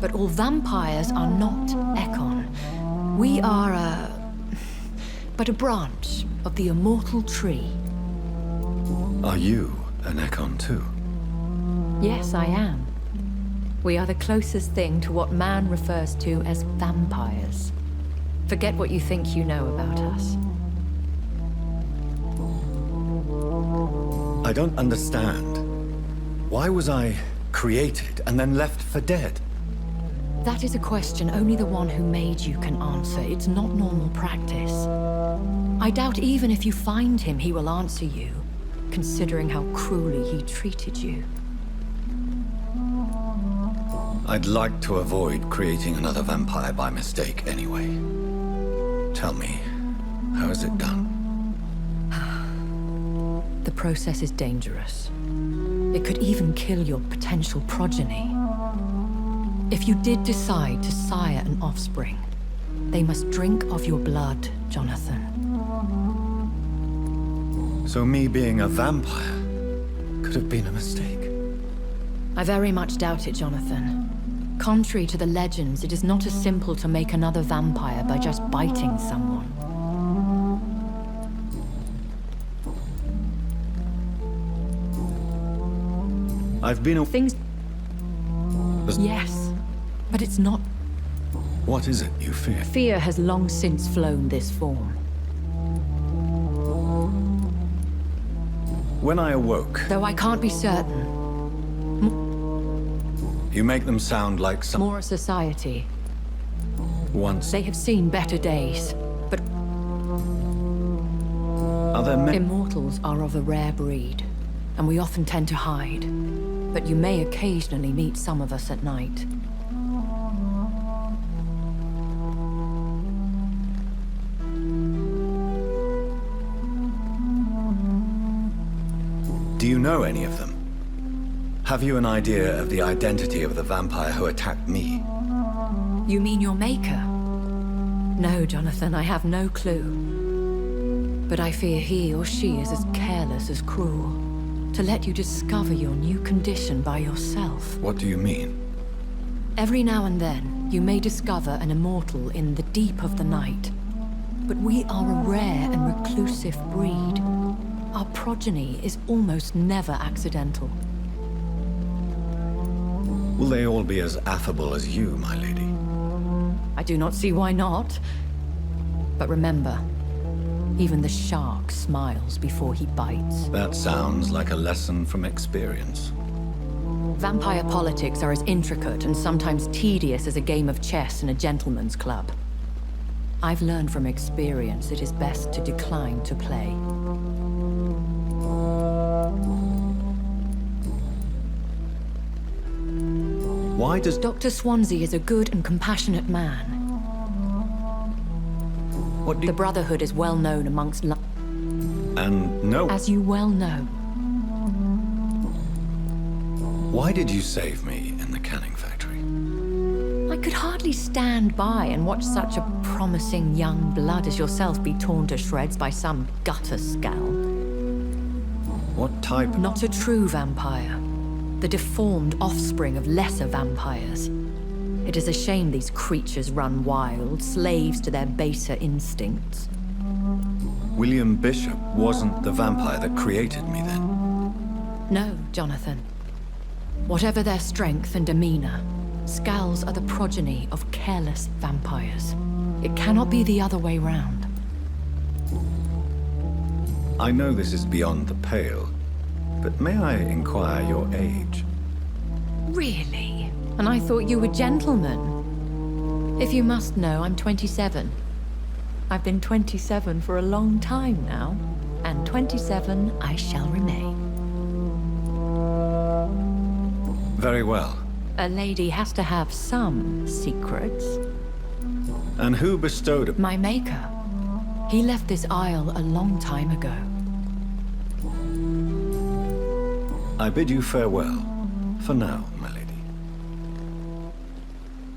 But all vampires are not Ekon. We are but a branch of the immortal tree. Are you an Ekon too? Yes, I am. We are the closest thing to what man refers to as vampires. Forget what you think you know about us. I don't understand. Why was I created and then left for dead? That is a question only the one who made you can answer. It's not normal practice. I doubt even if you find him, he will answer you, considering how cruelly he treated you. I'd like to avoid creating another vampire by mistake anyway. Tell me, how is it done? The process is dangerous. It could even kill your potential progeny. If you did decide to sire an offspring, they must drink of your blood, Jonathan. So me being a vampire could have been a mistake? I very much doubt it, Jonathan. Contrary to the legends, it is not as simple to make another vampire by just biting someone. I've been Things... Yes, but it's not... What is it you fear? Fear has long since flown this form. When I awoke... Though I can't be certain. You make them sound like some... More a society. Once... They have seen better days, but... Are there many... Immortals are of a rare breed, and we often tend to hide. But you may occasionally meet some of us at night. Do you know any of them? Have you an idea of the identity of the vampire who attacked me? You mean your maker? No, Jonathan, I have no clue. But I fear he or she is as careless as cruel. To let you discover your new condition by yourself. What do you mean? Every now and then, you may discover an immortal in the deep of the night. But we are a rare and reclusive breed. Our progeny is almost never accidental. Will they all be as affable as you, my lady? I do not see why not. But remember, even the shark smiles before he bites. That sounds like a lesson from experience. Vampire politics are as intricate and sometimes tedious as a game of chess in a gentleman's club. I've learned from experience it is best to decline to play. Why does... Dr. Swansea is a good and compassionate man. What do... The Brotherhood is well known amongst... And no... As you well know. Why did you save me in the canning factory? I could hardly stand by and watch such a promising young blood as yourself be torn to shreds by some gutter scowl. What type? Not a true vampire. The deformed offspring of lesser vampires. It is a shame these creatures run wild, slaves to their baser instincts. William Bishop wasn't the vampire that created me then? No, Jonathan. Whatever their strength and demeanor, Scowls are the progeny of careless vampires. It cannot be the other way round. I know this is beyond the pale, but may I inquire your age? Really? And I thought you were gentlemen. If you must know, I'm 27. I've been 27 for a long time now, and 27 I shall remain. Very well. A lady has to have some secrets. And who bestowed it? My maker. He left this isle a long time ago. I bid you farewell, for now, my lady.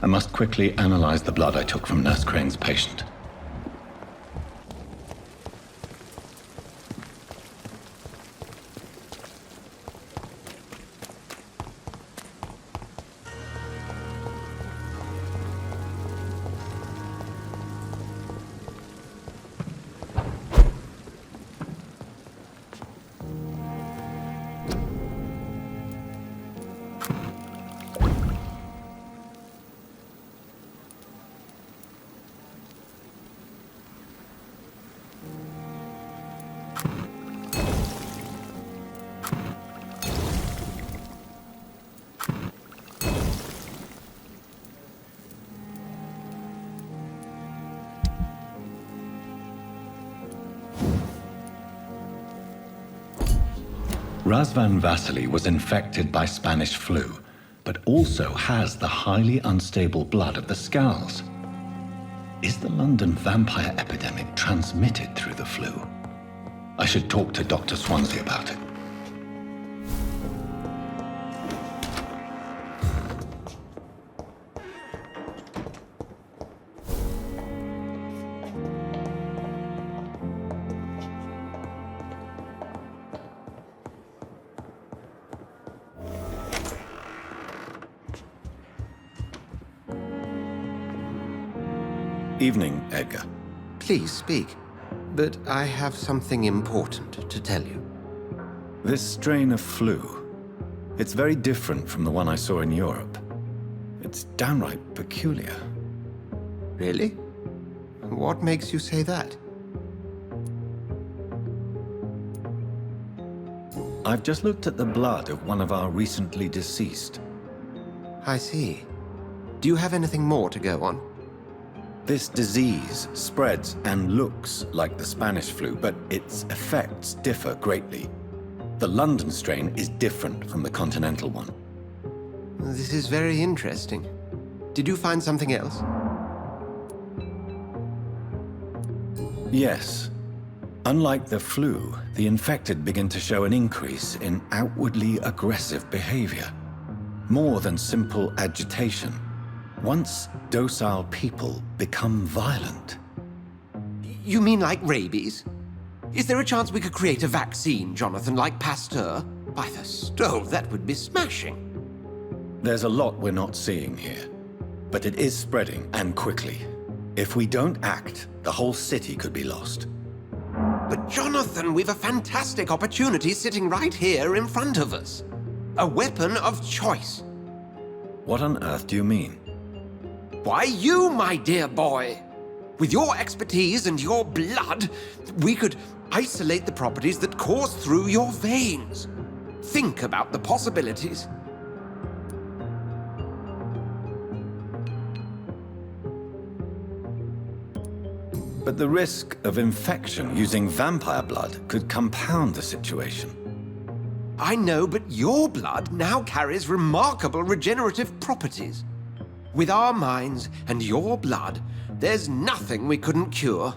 I must quickly analyze the blood I took from Nurse Crane's patient. Razvan Vasily was infected by Spanish flu, but also has the highly unstable blood of the Scowls. Is the London vampire epidemic transmitted through the flu? I should talk to Dr. Swansea about it. Evening, Edgar. Please speak. But I have something important to tell you. This strain of flu, it's very different from the one I saw in Europe. It's downright peculiar. Really? What makes you say that? I've just looked at the blood of one of our recently deceased. I see. Do you have anything more to go on? This disease spreads and looks like the Spanish flu, but its effects differ greatly. The London strain is different from the continental one. This is very interesting. Did you find something else? Yes. Unlike the flu, the infected begin to show an increase in outwardly aggressive behavior. More than simple agitation. Once docile people become violent. You mean like rabies? Is there a chance we could create a vaccine, Jonathan, like Pasteur? By the stove, that would be smashing. There's a lot we're not seeing here, but it is spreading, and quickly. If we don't act, the whole city could be lost. But Jonathan, we've a fantastic opportunity sitting right here in front of us. A weapon of choice. What on earth do you mean? Why, you, my dear boy. With your expertise and your blood, we could isolate the properties that course through your veins. Think about the possibilities. But the risk of infection using vampire blood could compound the situation. I know, but your blood now carries remarkable regenerative properties. With our minds and your blood, there's nothing we couldn't cure.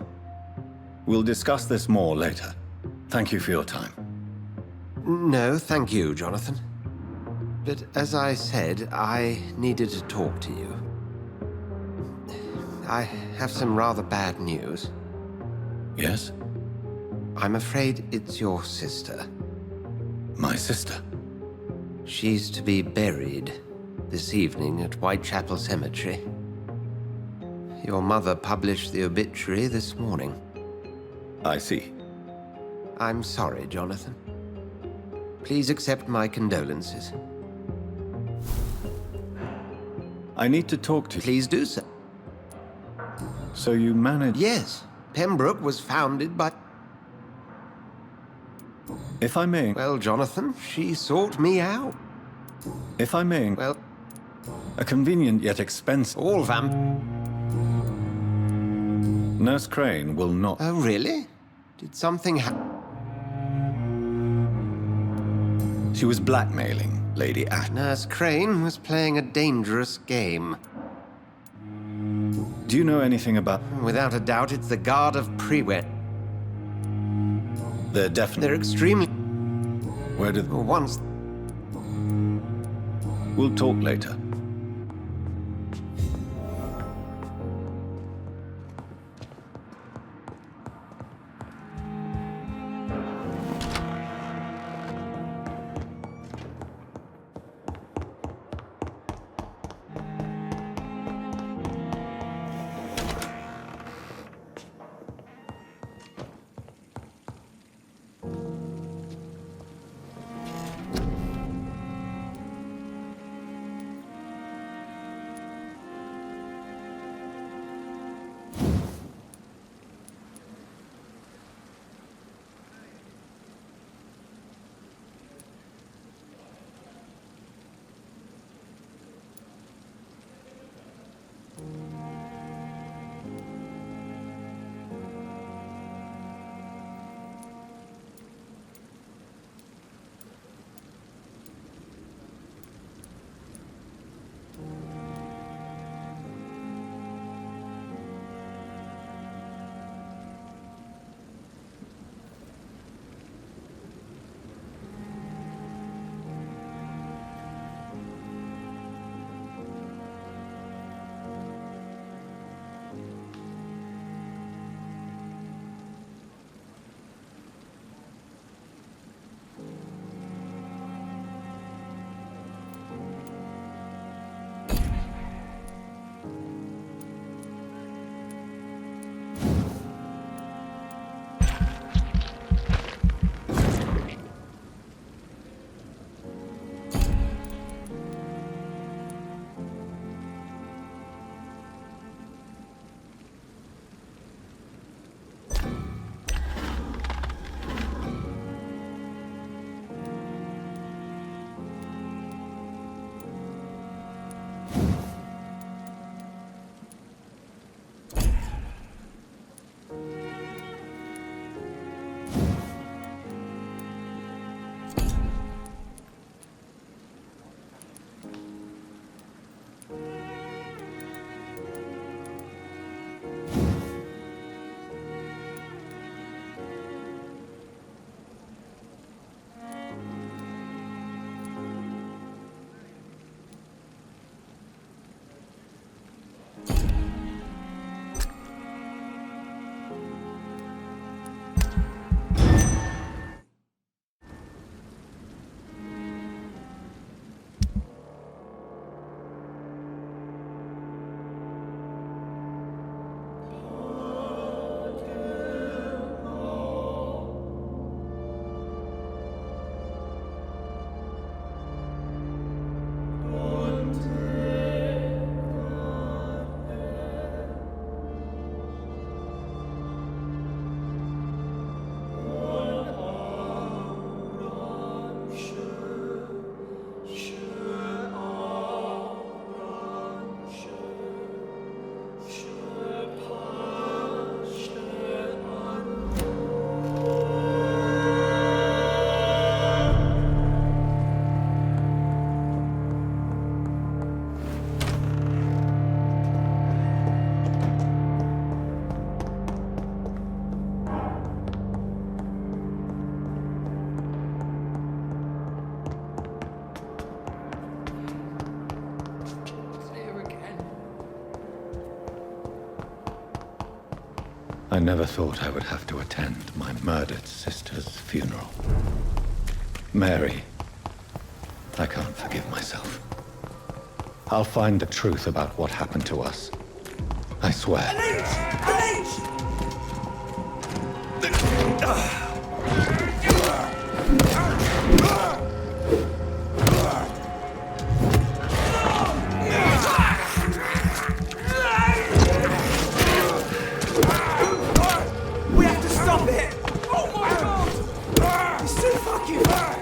We'll discuss this more later. Thank you for your time. No, thank you, Jonathan. But as I said, I needed to talk to you. I have some rather bad news. Yes? I'm afraid it's your sister. My sister? She's to be buried this evening at Whitechapel Cemetery. Your mother published the obituary this morning. I see. I'm sorry, Jonathan. Please accept my condolences. I need to talk to you. Please do so. So you managed... Yes. Pembroke was founded by... If I may... Well, Jonathan, she sought me out. If I may... Well... A convenient yet expensive... All Nurse Crane will not... Oh, really? Did something happen? She was blackmailing Lady Ash. Nurse Crane was playing a dangerous game. Do you know anything about... Without a doubt, it's the Guard of Prewet. They're definitely... They're extremely... Where did... Once... We'll talk later. I never thought I would have to attend my murdered sister's funeral. Mary, I can't forgive myself. I'll find the truth about what happened to us. I swear. We have to stop it! Oh my god! It's too fucking bad!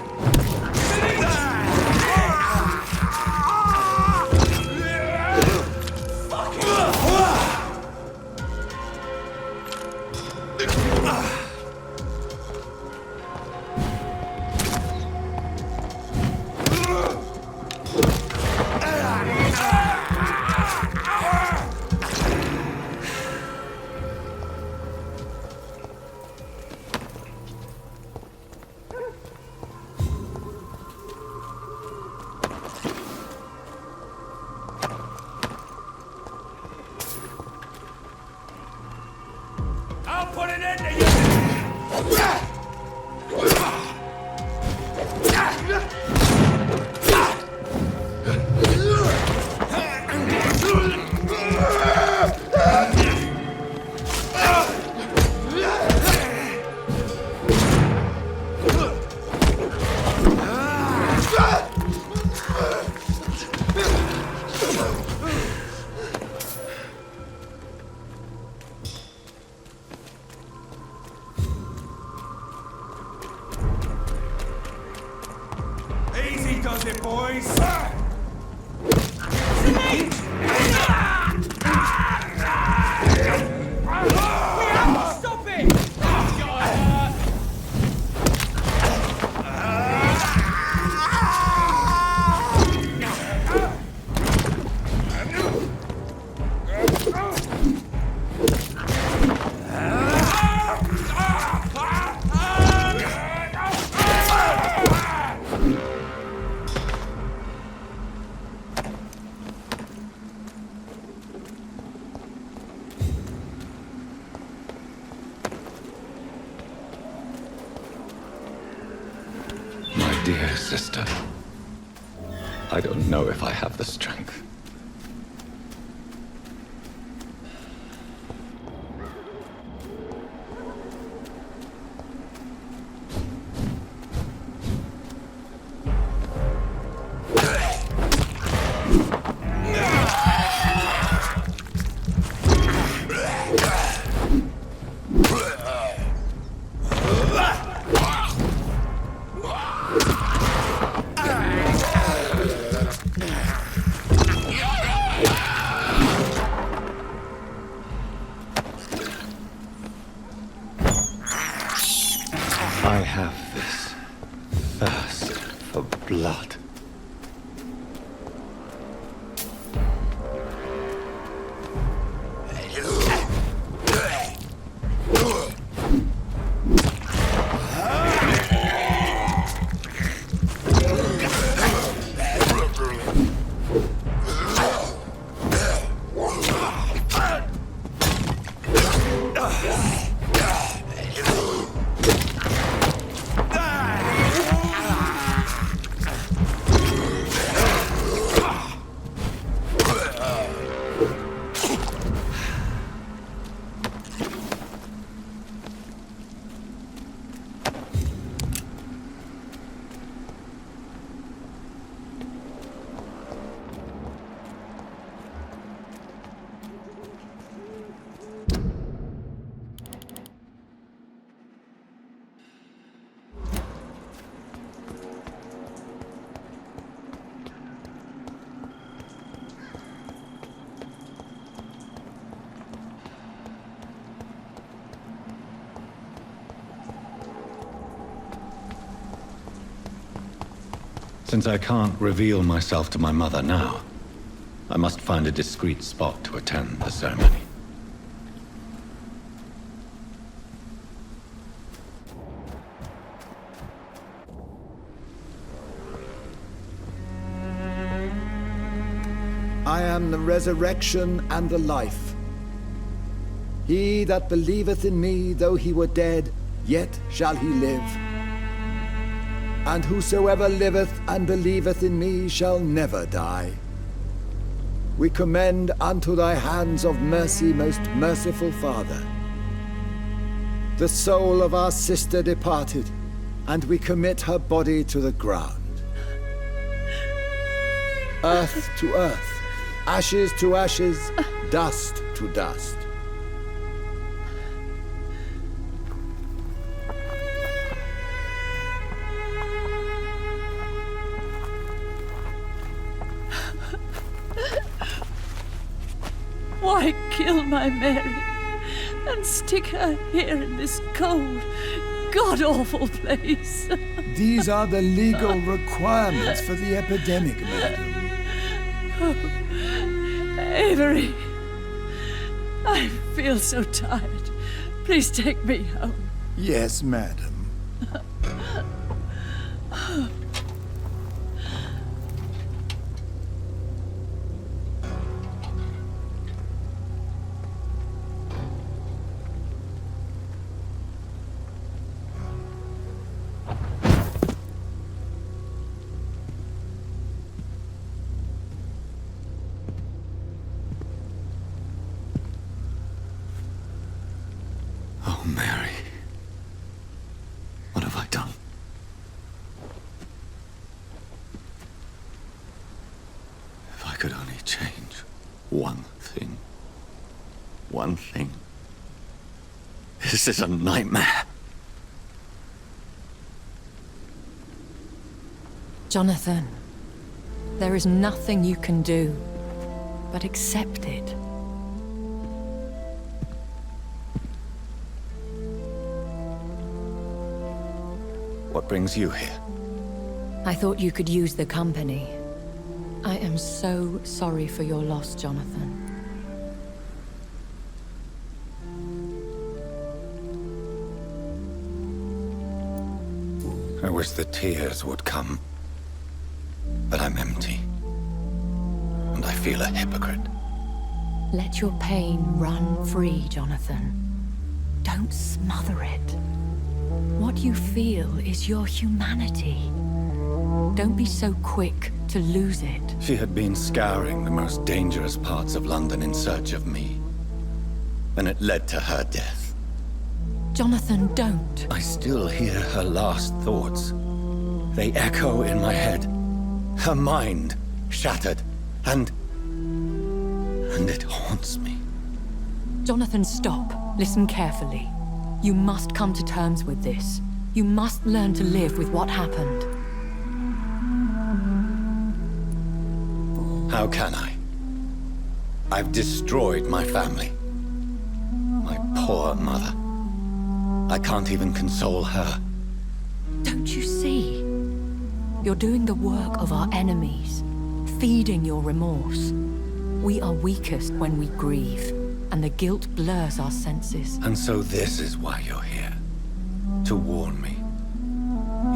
I'll put an end to you! Easy does it, boys! Stop it! My dear sister, I don't know if I have the strength. I have this thirst for blood. Since I can't reveal myself to my mother now, I must find a discreet spot to attend the ceremony. I am the resurrection and the life. He that believeth in me, though he were dead, yet shall he live. And whosoever liveth and believeth in me shall never die. We commend unto thy hands of mercy, most merciful Father, the soul of our sister departed, and we commit her body to the ground. Earth to earth, ashes to ashes, dust to dust. Why kill my Mary and stick her here in this cold, god-awful place? These are the legal requirements for the epidemic, madam. Oh, Avery, I feel so tired. Please take me home. Yes, madam. Oh, Mary. What have I done? If I could only change one thing. One thing. This is a nightmare. Jonathan, there is nothing you can do but accept it. What brings you here? I thought you could use the company. I am so sorry for your loss, Jonathan. I wish the tears would come. But I'm empty. And I feel a hypocrite. Let your pain run free, Jonathan. Don't smother it. What you feel is your humanity. Don't be so quick to lose it. She had been scouring the most dangerous parts of London in search of me. And it led to her death. Jonathan, don't. I still hear her last thoughts. They echo in my head. Her mind shattered, and it haunts me. Jonathan, stop. Listen carefully. You must come to terms with this. You must learn to live with what happened. How can I? I've destroyed my family. My poor mother. I can't even console her. Don't you see? You're doing the work of our enemies, feeding your remorse. We are weakest when we grieve, and the guilt blurs our senses. And so this is why you're here. To warn me.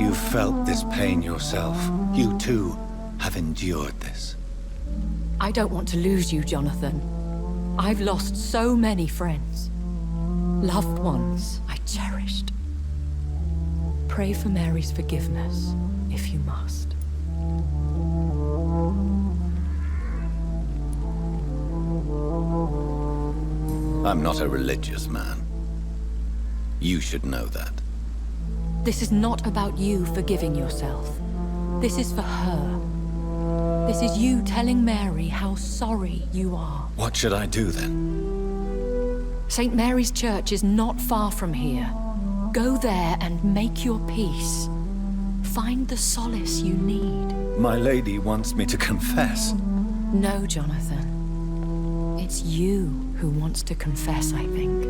You've felt this pain yourself. You too have endured this. I don't want to lose you, Jonathan. I've lost so many friends. Loved ones I cherished. Pray for Mary's forgiveness, if you must. I'm not a religious man. You should know that. This is not about you forgiving yourself. This is for her. This is you telling Mary how sorry you are. What should I do then? St. Mary's Church is not far from here. Go there and make your peace. Find the solace you need. My lady wants me to confess. No, Jonathan. It's you who wants to confess, I think.